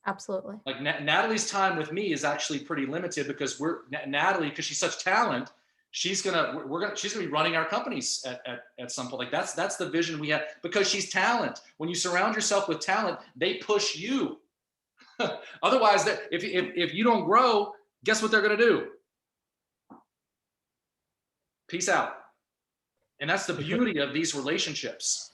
Absolutely. Like Natalie's time with me is actually pretty limited, because Natalie, because she's such talent, she's gonna be running our companies at some point. Like that's the vision we have, because she's talent. When you surround yourself with talent, they push you. Otherwise, if you don't grow, guess what they're gonna do? Peace out. And that's the beauty of these relationships.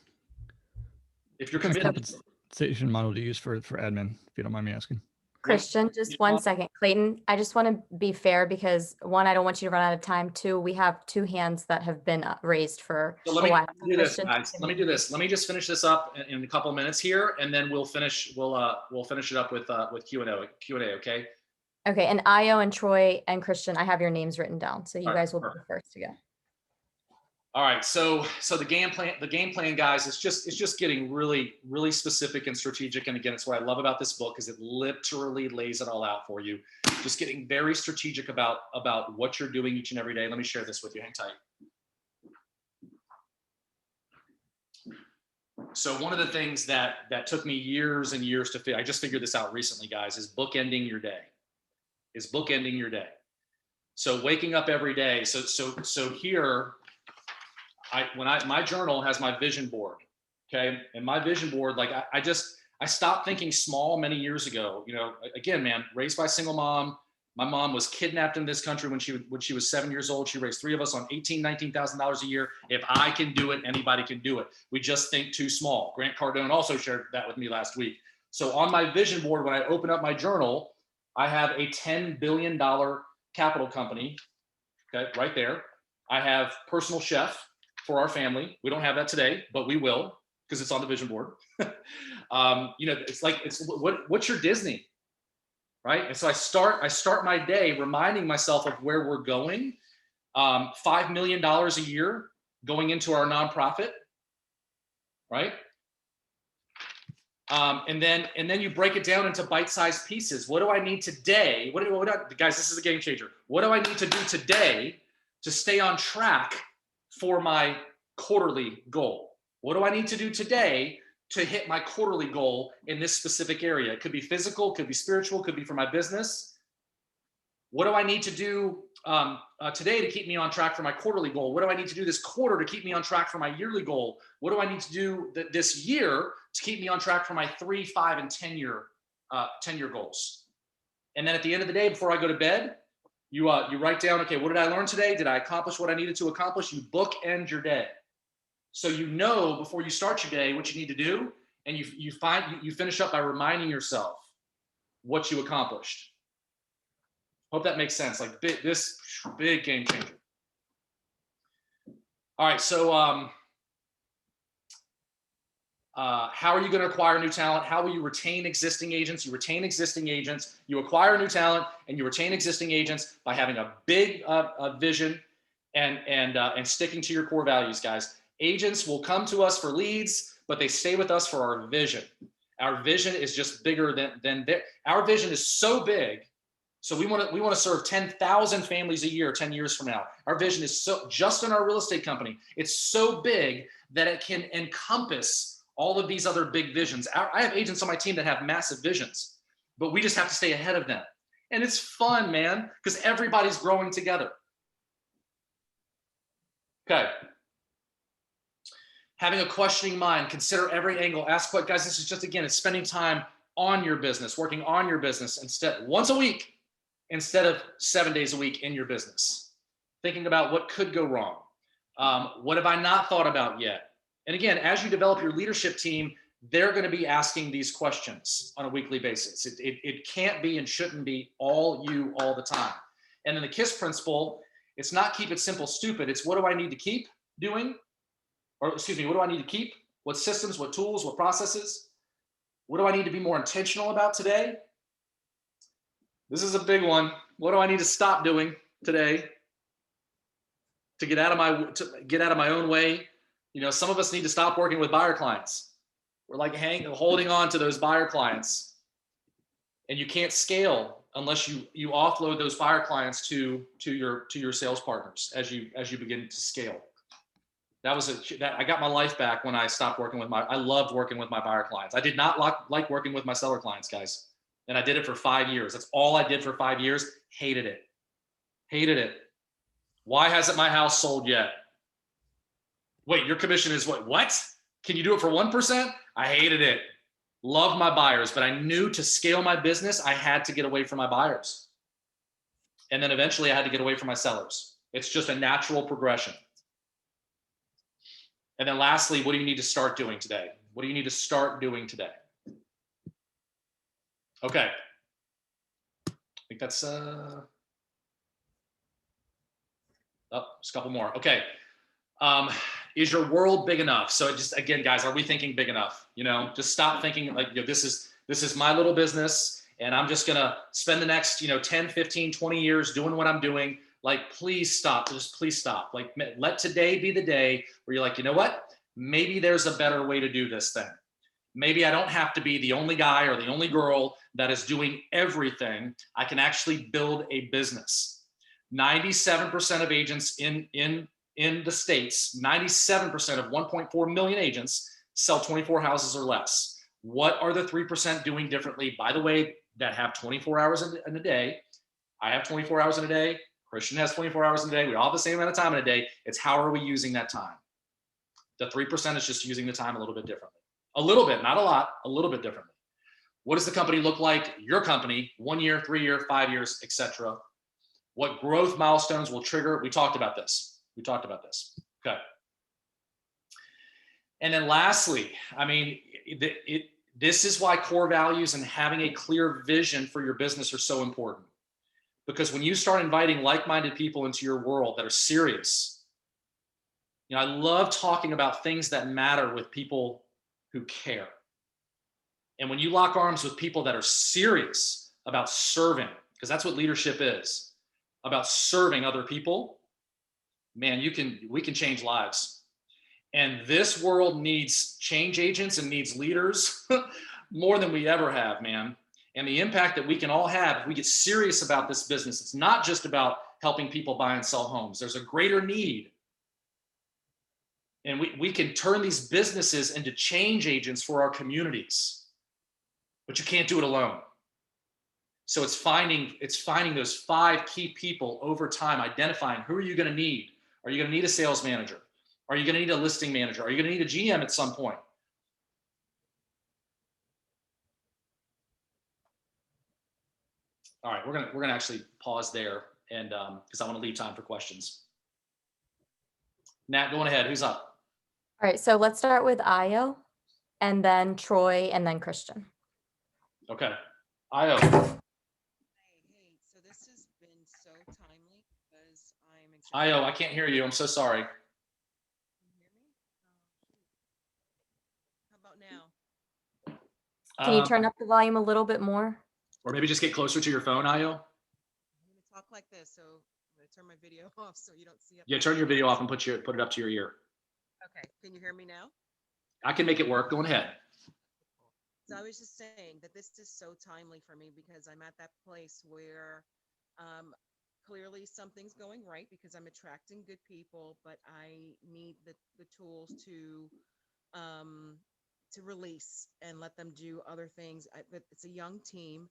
If you're committed. Compensation model to use for admin, if you don't mind me asking? Christian, just 1 second. Clayton, I just want to be fair, because one, I don't want you to run out of time. Two, we have two hands that have been raised for a while. Let me do this, guys. Let me do this. Let me just finish this up in a couple of minutes here, and then we'll finish it up with Q&A, okay? Okay, and Io and Troy and Christian, I have your names written down, so you guys will be the first to go. All right, so the game plan, guys, it's just getting really, really specific and strategic. And again, it's what I love about this book, is it literally lays it all out for you. Just getting very strategic about what you're doing each and every day. Let me share this with you. Hang tight. So one of the things that took me years and years to figure, I just figured this out recently, guys, is bookending your day. So waking up every day. So here. My journal has my vision board, okay? And my vision board, like I stopped thinking small many years ago. You know, again, man, raised by a single mom. My mom was kidnapped in this country when she was 7 years old. She raised three of us on $19,000 a year. If I can do it, anybody can do it. We just think too small. Grant Cardone also shared that with me last week. So on my vision board, when I open up my journal, I have a $10 billion capital company, okay, right there. I have personal chef for our family. We don't have that today, but we will, because it's on the vision board. You know, it's what's your Disney, right? And so I start my day reminding myself of where we're going. $5 million a year going into our nonprofit, right? And then you break it down into bite-sized pieces. What do I need today? Guys, this is a game changer. What do I need to do today to stay on track for my quarterly goal? What do I need to do today to hit my quarterly goal in this specific area? It could be physical, could be spiritual, could be for my business. What do I need to do today to keep me on track for my quarterly goal? What do I need to do this quarter to keep me on track for my yearly goal? What do I need to do this year to keep me on track for my 3, 5, and 10-year goals? And then at the end of the day, before I go to bed, you write down, okay, what did I learn today? Did I accomplish what I needed to accomplish? You bookend your day. So you know before you start your day what you need to do, and you finish up by reminding yourself what you accomplished. Hope that makes sense. Like this big game changer. All right, so how are you going to acquire new talent? How will you retain existing agents? You retain existing agents. You acquire new talent, and you retain existing agents by having a big vision and sticking to your core values, guys. Agents will come to us for leads, but they stay with us for our vision. Our vision is just bigger than our vision is so big. So we want to serve 10,000 families a year 10 years from now. Our vision is so, just in our real estate company, it's so big that it can encompass all of these other big visions. I have agents on my team that have massive visions, but we just have to stay ahead of them. And it's fun, man, because everybody's growing together. Okay. Having a questioning mind, consider every angle, ask what, guys, this is just, again, it's spending time on your business, working on your business once a week, instead of 7 days a week in your business. Thinking about what could go wrong. What have I not thought about yet? And again, as you develop your leadership team, they're going to be asking these questions on a weekly basis. It can't be and shouldn't be all you all the time. And then the KISS principle, it's not keep it simple, stupid. It's what do I need to keep doing? Or excuse me, what do I need to keep? What systems, what tools, what processes? What do I need to be more intentional about today? This is a big one. What do I need to stop doing today to get out of my own way? You know, some of us need to stop working with buyer clients. We're like holding on to those buyer clients, and you can't scale unless you offload those buyer clients to your sales partners as you begin to scale. I got my life back when I stopped working with I loved working with my buyer clients. I did not like working with my seller clients, guys. And I did it for 5 years. That's all I did for 5 years. Hated it. Hated it. Why hasn't my house sold yet? Wait, your commission is what? What? Can you do it for 1%? I hated it. Loved my buyers, but I knew to scale my business, I had to get away from my buyers. And then eventually I had to get away from my sellers. It's just a natural progression. And then lastly, what do you need to start doing today? What do you need to start doing today? Okay. I think that's just a couple more. Okay. Is your world big enough? So just, again, guys, are we thinking big enough? You know, just stop thinking like, you know, this is my little business and I'm just going to spend the next, 10, 15, 20 years doing what I'm doing. Like, please stop. Just please stop. Like, let today be the day where you're like, you know what? Maybe there's a better way to do this thing. Maybe I don't have to be the only guy or the only girl that is doing everything. I can actually build a business. 97% of agents in the States, 97% of 1.4 million agents sell 24 houses or less. What are the 3% doing differently? By the way, that have 24 hours in a day. I have 24 hours in a day. Christian has 24 hours in a day. We all have the same amount of time in a day. It's how are we using that time? The 3% is just using the time a little bit differently. A little bit, not a lot, a little bit differently. What does the company look like? Your company, 1 year, 3 year, 5 years, etc. What growth milestones will trigger? We talked about this. Okay. And then lastly, I mean, this is why core values and having a clear vision for your business are so important. Because when you start inviting like-minded people into your world that are serious, I love talking about things that matter with people who care. And when you lock arms with people that are serious about serving, because that's what leadership is, about serving other people, man, we can change lives. And this world needs change agents and needs leaders more than we ever have, man. And the impact that we can all have if we get serious about this business. It's not just about helping people buy and sell homes. There's a greater need. And we can turn these businesses into change agents for our communities, but you can't do it alone. So it's finding those 5 key people over time, identifying who are you going to need? Are you going to need a sales manager? Are you going to need a listing manager? Are you going to need a GM at some point? All right, we're gonna actually pause there, and because I want to leave time for questions. Nat, going ahead. Who's up? All right, so let's start with Io, and then Troy, and then Christian. Okay, Io. Hey, so this has been so timely because I'm Io, I can't hear you. I'm so sorry. Can you hear me? How about now? Can you turn up the volume a little bit more? Or maybe just get closer to your phone, Io. I'm going to talk like this, so I'm going to turn my video off so you don't see it. Yeah, turn your video off and put it up to your ear. Okay, can you hear me now? I can make it work. Go ahead. So I was just saying that this is so timely for me because I'm at that place where clearly something's going right because I'm attracting good people, but I need the tools to release and let them do other things. But it's a young team.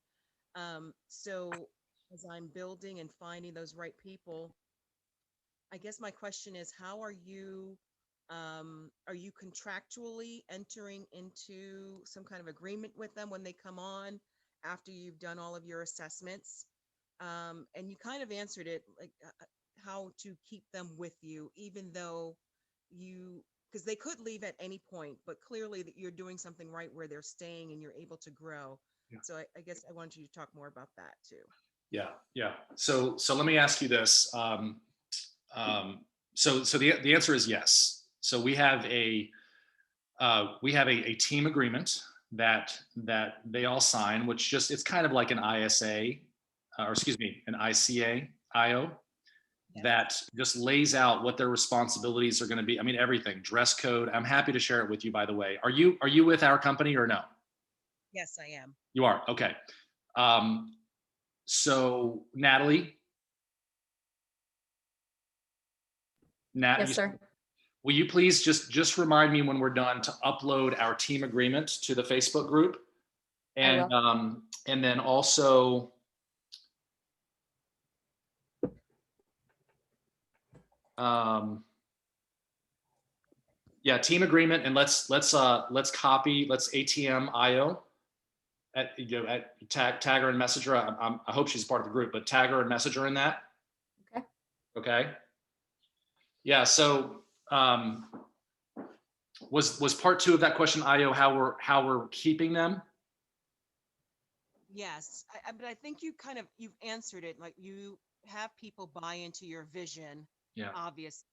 So as I'm building and finding those right people, I guess my question is, how are you contractually entering into some kind of agreement with them when they come on after you've done all of your assessments? And you kind of answered it, like how to keep them with you, even though because they could leave at any point, but clearly that you're doing something right where they're staying and you're able to grow. Yeah. So I guess I wanted you to talk more about that too. Yeah. So let me ask you this. So the answer is yes. So we have a team agreement that they all sign, which it's kind of like an ISA, or excuse me, an ICA, IO. Yes. That just lays out what their responsibilities are going to be. I mean, everything, dress code. I'm happy to share it with you, by the way. Are you with our company or no? Yes, I am. You are? Okay. So Natalie. Nat, yes, sir. Will you please just remind me when we're done to upload our team agreement to the Facebook group? And then also yeah, team agreement, and let's copy, let's ATM IO at tag her and message her. I hope she's part of the group, but tag her and message her in that. Okay. Yeah. So was part 2 of that question, Io, how we're keeping them? Yes, but I think you've answered it. Like, you have people buy into your vision, obviously,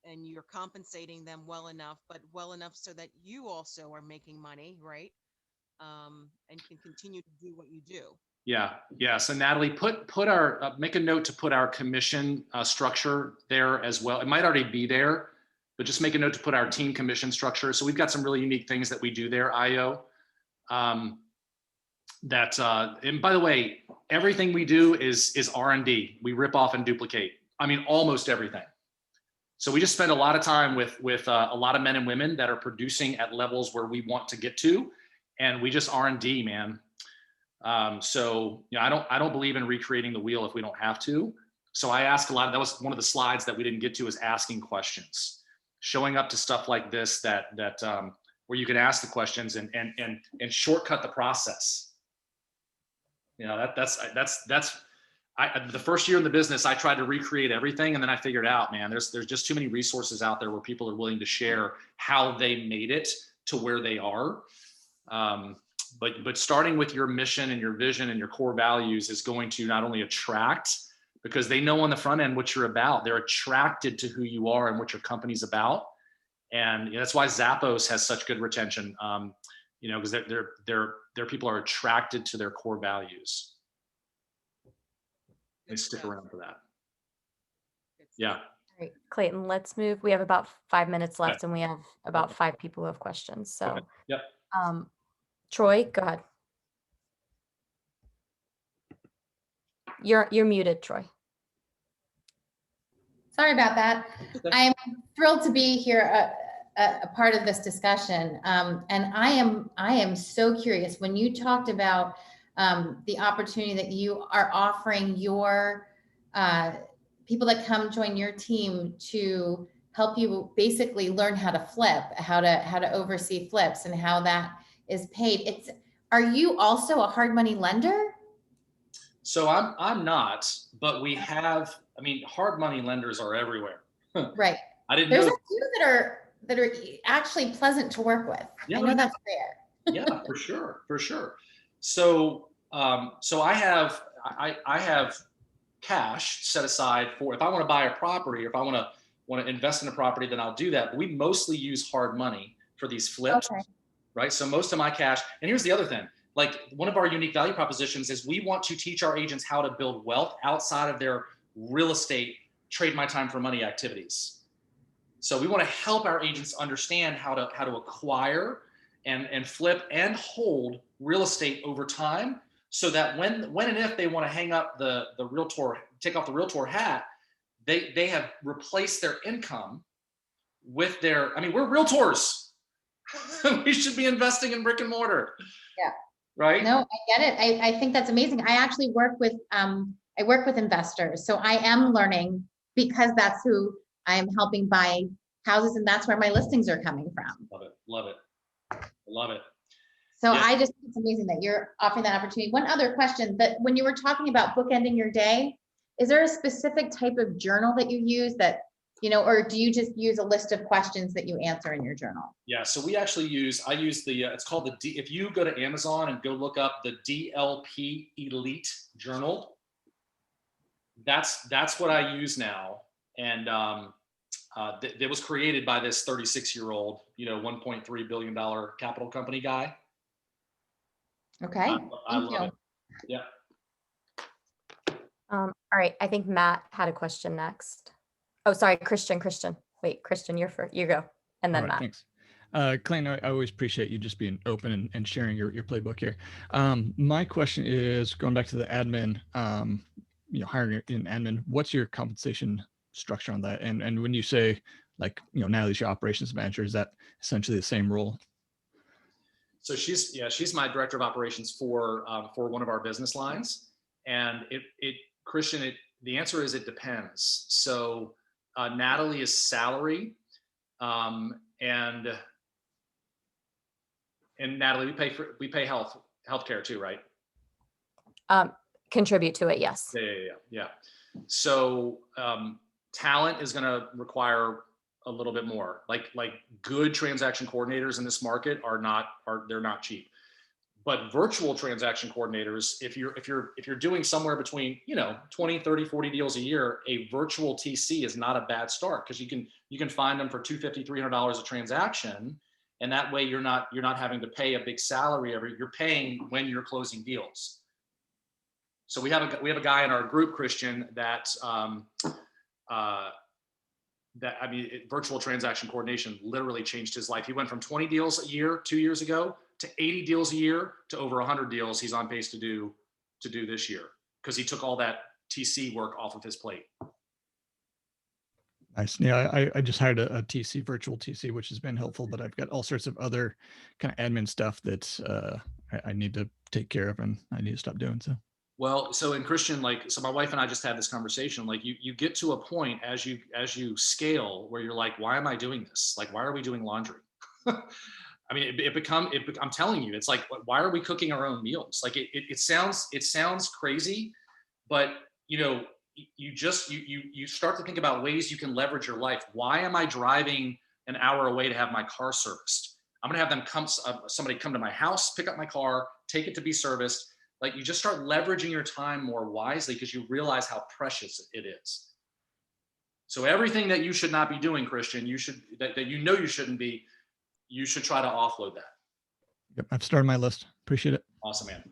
and you're compensating them well enough so that you also are making money, right? And can continue to do what you do. Yeah. So Natalie, put our make a note to put our commission structure there as well. It might already be there, but just make a note to put our team commission structure. So we've got some really unique things that we do there, IO. And by the way, everything we do is R&D. We rip off and duplicate. I mean, almost everything. So we just spend a lot of time with a lot of men and women that are producing at levels where we want to get to, and we just R&D, man. So I don't believe in recreating the wheel if we don't have to. So I ask a lot. That was one of the slides that we didn't get to, is asking questions, showing up to stuff like this that where you can ask the questions and shortcut the process. That's the first year in the business, I tried to recreate everything, and then I figured out, man, there's just too many resources out there where people are willing to share how they made it to where they are. But starting with your mission and your vision and your core values is going to not only attract, because they know on the front end what you're about. They're attracted to who you are and what your company's about. And that's why Zappos has such good retention, because their people are attracted to their core values. They stick around for that. Yeah. All right, Clayton, let's move. We have about 5 minutes left, and we have about 5 people who have questions. So okay. Yep. Troy, go ahead. You're muted, Troy. Sorry about that. Okay. I'm thrilled to be here, a part of this discussion. And I am so curious when you talked about the opportunity that you are offering your people that come join your team to help you basically learn how to flip, how to oversee flips and how that is paid. Are you also a hard money lender? So I'm not, but we have, I mean, hard money lenders are everywhere. Right. I didn't There's know. a few that are actually pleasant to work with. Yeah, I know that's rare. yeah, for sure, for sure. So, so I have cash set aside for if I want to buy a property or if I want to invest in a property, then I'll do that. But we mostly use hard money for these flips, Okay. right? So most of my cash, and here's the other thing, like one of our unique value propositions is we want to teach our agents how to build wealth outside of their real estate, trade my time for money activities. So we want to help our agents understand how to acquire and flip and hold real estate over time, so that when and if they want to hang up the realtor, take off the realtor hat, they have replaced their income with their, I mean, we're realtors. We should be investing in brick and mortar. Yeah. Right? No, I get it. I think that's amazing. I actually work with investors. So I am learning because that's who I am helping buy houses, and that's where my listings are coming from. Love it. Love it. Love it. So Yeah. I just think it's amazing that you're offering that opportunity. One other question, that when you were talking about bookending your day, is there a specific type of journal that you use that, or do you just use a list of questions that you answer in your journal? Yeah, so we actually I use the, it's called if you go to Amazon and go look up the DLP Elite Journal, that's what I use now. And it was created by this 36-year-old, $1.3 billion capital company guy. Okay. I love it. Yeah. All right, I think Matt had a question next. Oh, sorry, Christian. Wait, Christian, you go. And then All right, Matt. thanks. Clayton, I always appreciate you just being open and sharing your playbook here. My question is going back to the admin, hiring an admin, what's your compensation structure on that? And when you say like, Natalie's your operations manager, is that essentially the same role? So she's my director of operations for one of our business lines. And Christian, the answer is it depends. So Natalie is salary, and Natalie, we pay healthcare too, right? Contribute to it, yes. Yeah. So talent is going to require a little bit more. Like good transaction coordinators in this market they're not cheap. But virtual transaction coordinators, if you're doing somewhere between 20, 30, 40 deals a year, a virtual TC is not a bad start, because you can find them for $250, $300 a transaction, and that way you're not having to pay a big salary you're paying when you're closing deals. So we have a guy in our group, Christian, that virtual transaction coordination literally changed his life. He went from 20 deals a year 2 years ago to 80 deals a year to over 100 deals he's on pace to do this year, because he took all that TC work off of his plate. Nice. Yeah, I just hired a TC, virtual TC, which has been helpful, but I've got all sorts of other kind of admin stuff that I need to take care of, and I need to stop doing so. Well, so in Christian, so my wife and I just had this conversation, like you get to a point as you scale where you're like, why am I doing this? Like, why are we doing laundry? I mean, I'm telling you, it's like, why are we cooking our own meals? Like it sounds crazy, but you start to think about ways you can leverage your life. Why am I driving an hour away to have my car serviced? I'm going to have somebody come to my house, pick up my car, take it to be serviced. Like, you just start leveraging your time more wisely because you realize how precious it is. So everything that you should not be doing, Christian, you shouldn't be, you should try to offload that. Yep, I've started my list. Appreciate it. Awesome, man.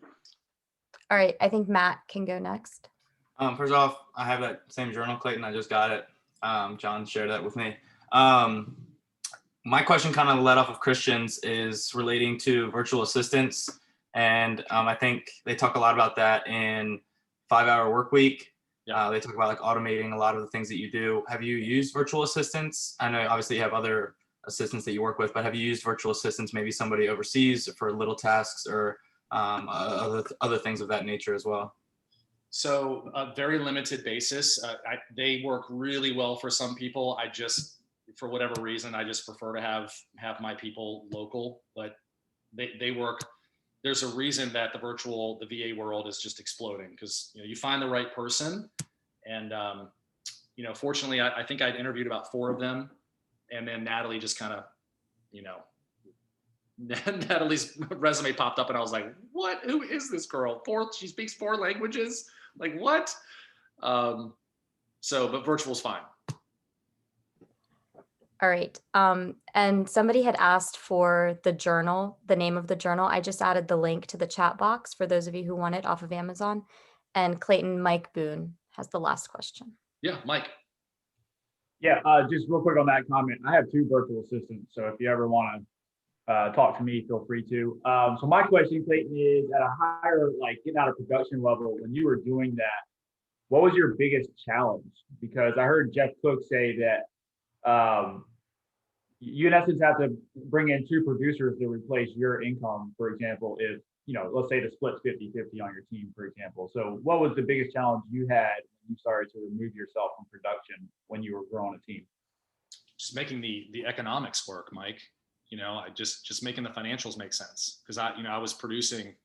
All right, I think Matt can go next. First off, I have that same journal, Clayton. I just got it. John shared that with me. my question kind of led off of Christian's is relating to virtual assistants. And I think they talk a lot about that in 5-Hour Workweek. Yeah. They talk about like automating a lot of the things that you do. Have you used virtual assistants? I know obviously you have other assistants that you work with, but have you used virtual assistants, maybe somebody overseas for little tasks or other things of that nature as well? So a very limited basis. They work really well for some people. For whatever reason, I just prefer to have my people local, but they work. There's a reason that the VA world is just exploding, because you find the right person, and fortunately, I think I'd interviewed about 4 of them, and then Natalie just kind of, Natalie's resume popped up, and I was like, "What? Who is this girl? She speaks 4 languages? Like what?" But virtual's fine. All right. And somebody had asked for the journal, the name of the journal. I just added the link to the chat box for those of you who want it off of Amazon. And Clayton, Mike Boone has the last question. Yeah, Mike. Yeah, just real quick on that comment. I have 2 virtual assistants, so if you ever want to talk to me, feel free to. So my question, Clayton, is at a higher, like getting out of production level, when you were doing that, what was your biggest challenge? Because I heard Jeff Cook say that you in essence have to bring in 2 producers to replace your income, for example, if, let's say the split's 50-50 on your team, for example. So what was the biggest challenge you had when you started to remove yourself from production when you were growing a team? Just making the economics work, Mike. I just making the financials make sense, because I was producing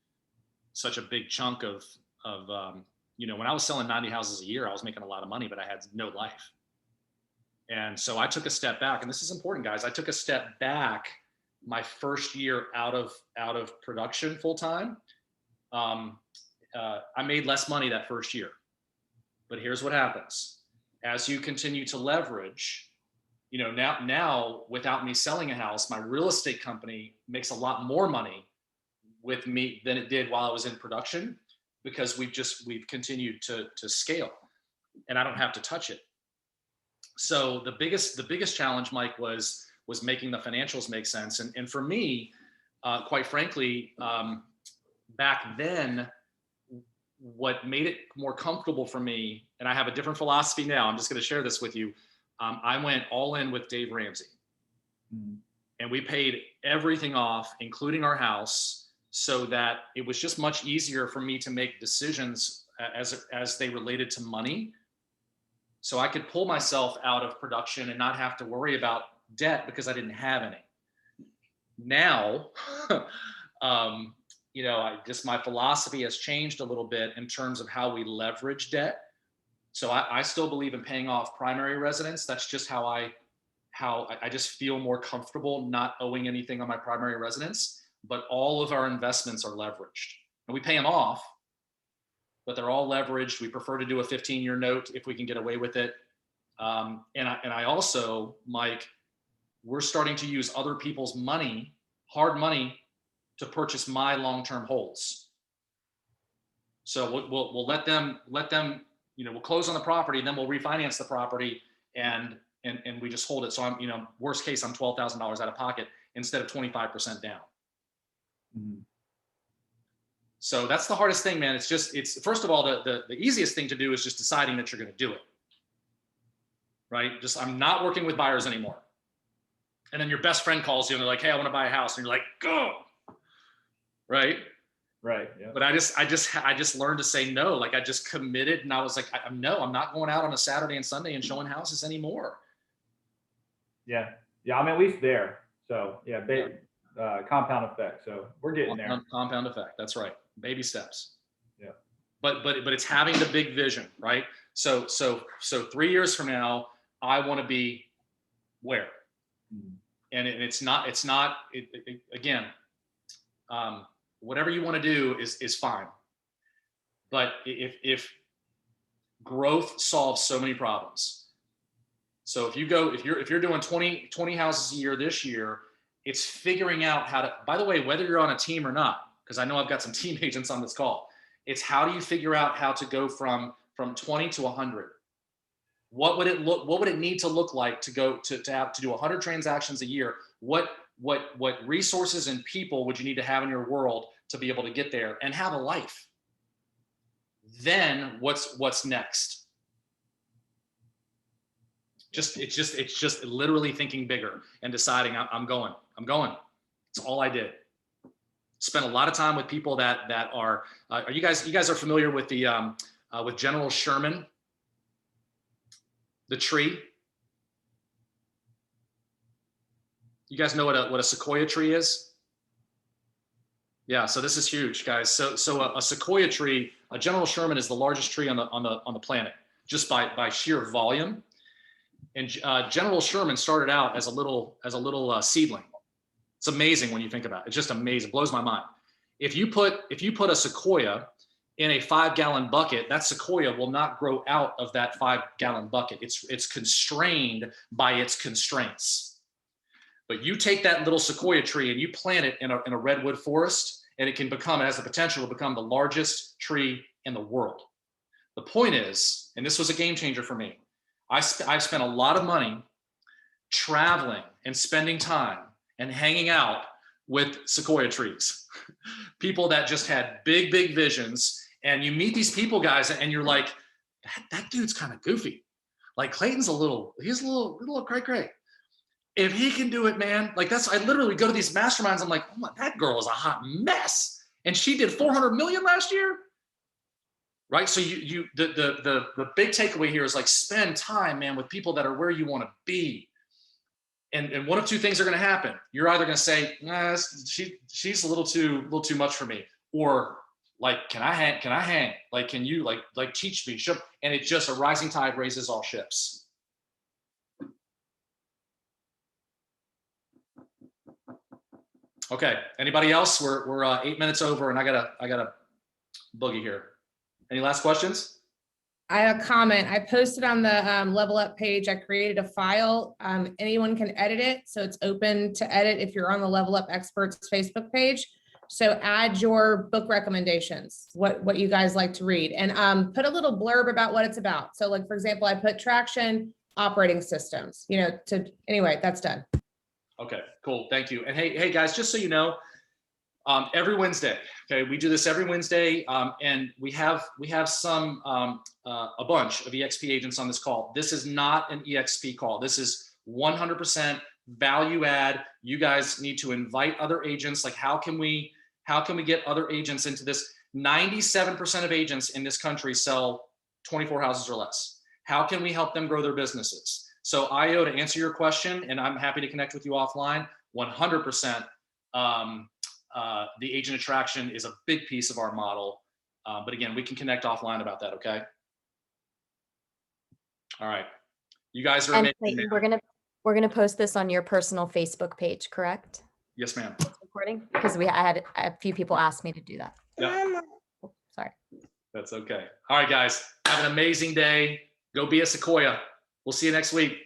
such a big chunk of when I was selling 90 houses a year, I was making a lot of money, but I had no life. And so I took a step back, and this is important, guys. I took a step back my first year out of production full time. I made less money that first year, but here's what happens: as you continue to leverage, now without me selling a house, my real estate company makes a lot more money with me than it did while I was in production, because we've continued to scale, and I don't have to touch it. So the biggest challenge, Mike, was making the financials make sense. And for me, quite frankly, back then, what made it more comfortable for me, and I have a different philosophy now, I'm just going to share this with you. I went all in with Dave Ramsey, and we paid everything off, including our house, so that it was just much easier for me to make decisions as they related to money. So I could pull myself out of production and not have to worry about debt because I didn't have any. Now, my philosophy has changed a little bit in terms of how we leverage debt. So I still believe in paying off primary residence. That's just how I just feel more comfortable not owing anything on my primary residence. But all of our investments are leveraged, and we pay them off, but they're all leveraged. We prefer to do a 15-year note if we can get away with it. And I also, Mike, we're starting to use other people's money, hard money, to purchase my long-term holds. So we'll let them, we'll close on the property, then we'll refinance the property, and we just hold it. So I'm, worst case, I'm $12,000 out of pocket instead of 25% down. Mm-hmm. So that's the hardest thing, man. It's first of all, the easiest thing to do is just deciding that you're going to do it, right? I'm not working with buyers anymore. And then your best friend calls you and they're like, "Hey, I want to buy a house." And you're like, "Go." Right. Right. Yeah. But I just learned to say no. Like I just committed, and I was like, I'm not going out on a Saturday and Sunday and showing houses anymore. Yeah. Yeah. I'm at least there. So yeah, compound effect. So we're getting there. Compound effect. That's right. Baby steps. Yeah. But it's having the big vision, right? So 3 years from now, I want to be where? Mm-hmm. And it's not again, whatever you want to do is fine. But if growth solves so many problems. So if you're doing 20 houses a year this year, it's figuring out how to, by the way, whether you're on a team or not, because I know I've got some team agents on this call, it's how do you figure out how to go from 20 to 100? What would it need to look like to go to do 100 transactions a year? What resources and people would you need to have in your world to be able to get there and have a life? Then what's next? It's just literally thinking bigger and deciding I'm going. It's all I did. Spent a lot of time with people that are you guys are familiar with the with General Sherman, the tree? You guys know what a sequoia tree is? Yeah, so this is huge, guys. So a sequoia tree, a General Sherman is the largest tree on the planet, just by sheer volume. And General Sherman started out as a little seedling. It's amazing when you think about it. It's just amazing. It blows my mind. If you put a sequoia in a 5-gallon bucket, that sequoia will not grow out of that 5-gallon bucket. It's constrained by its constraints. But you take that little sequoia tree and you plant it in a redwood forest, and it has the potential to become the largest tree in the world. The point is, and this was a game changer for me, I've spent a lot of money traveling and spending time and hanging out with sequoia trees, people that just had big visions. And you meet these people, guys, and you're like, that dude's kind of goofy. Like Clayton's he's a little cray. If he can do it, man, like I literally go to these masterminds. I'm like, oh my, that girl is a hot mess. And she did 400 million last year. Right. So the big takeaway here is like, spend time, man, with people that are where you want to be. And one of two things are going to happen. You're either going to say, nah, she's a little too much for me. Or like, can I hang? Like, can you like teach me? And it's just a rising tide raises all ships. Okay. Anybody else? We're 8 minutes over, and I gotta boogie here. Any last questions? I have a comment. I posted on the Level Up page. I created a file. Anyone can edit it, so it's open to edit if you're on the Level Up Experts Facebook page. So add your book recommendations, what you guys like to read, and put a little blurb about what it's about. So, like for example, I put traction, operating systems. Anyway, that's done. Okay, cool. Thank you. And hey guys, just so you know, every Wednesday, okay, we do this every Wednesday, and we have some a bunch of EXP agents on this call. This is not an EXP call. This is 100% value add. You guys need to invite other agents. Like, how can we get other agents into this? 97% of agents in this country sell 24 houses or less. How can we help them grow their businesses? So IO, to answer your question, and I'm happy to connect with you offline, 100%. The agent attraction is a big piece of our model. But again, we can connect offline about that, okay? All right. You guys are amazing. Clayton, we're gonna post this on your personal Facebook page, correct? Yes, ma'am. Recording? Because I had a few people ask me to do that. Yeah. Oh, sorry. That's okay. All right, guys. Have an amazing day. Go be a sequoia. We'll see you next week.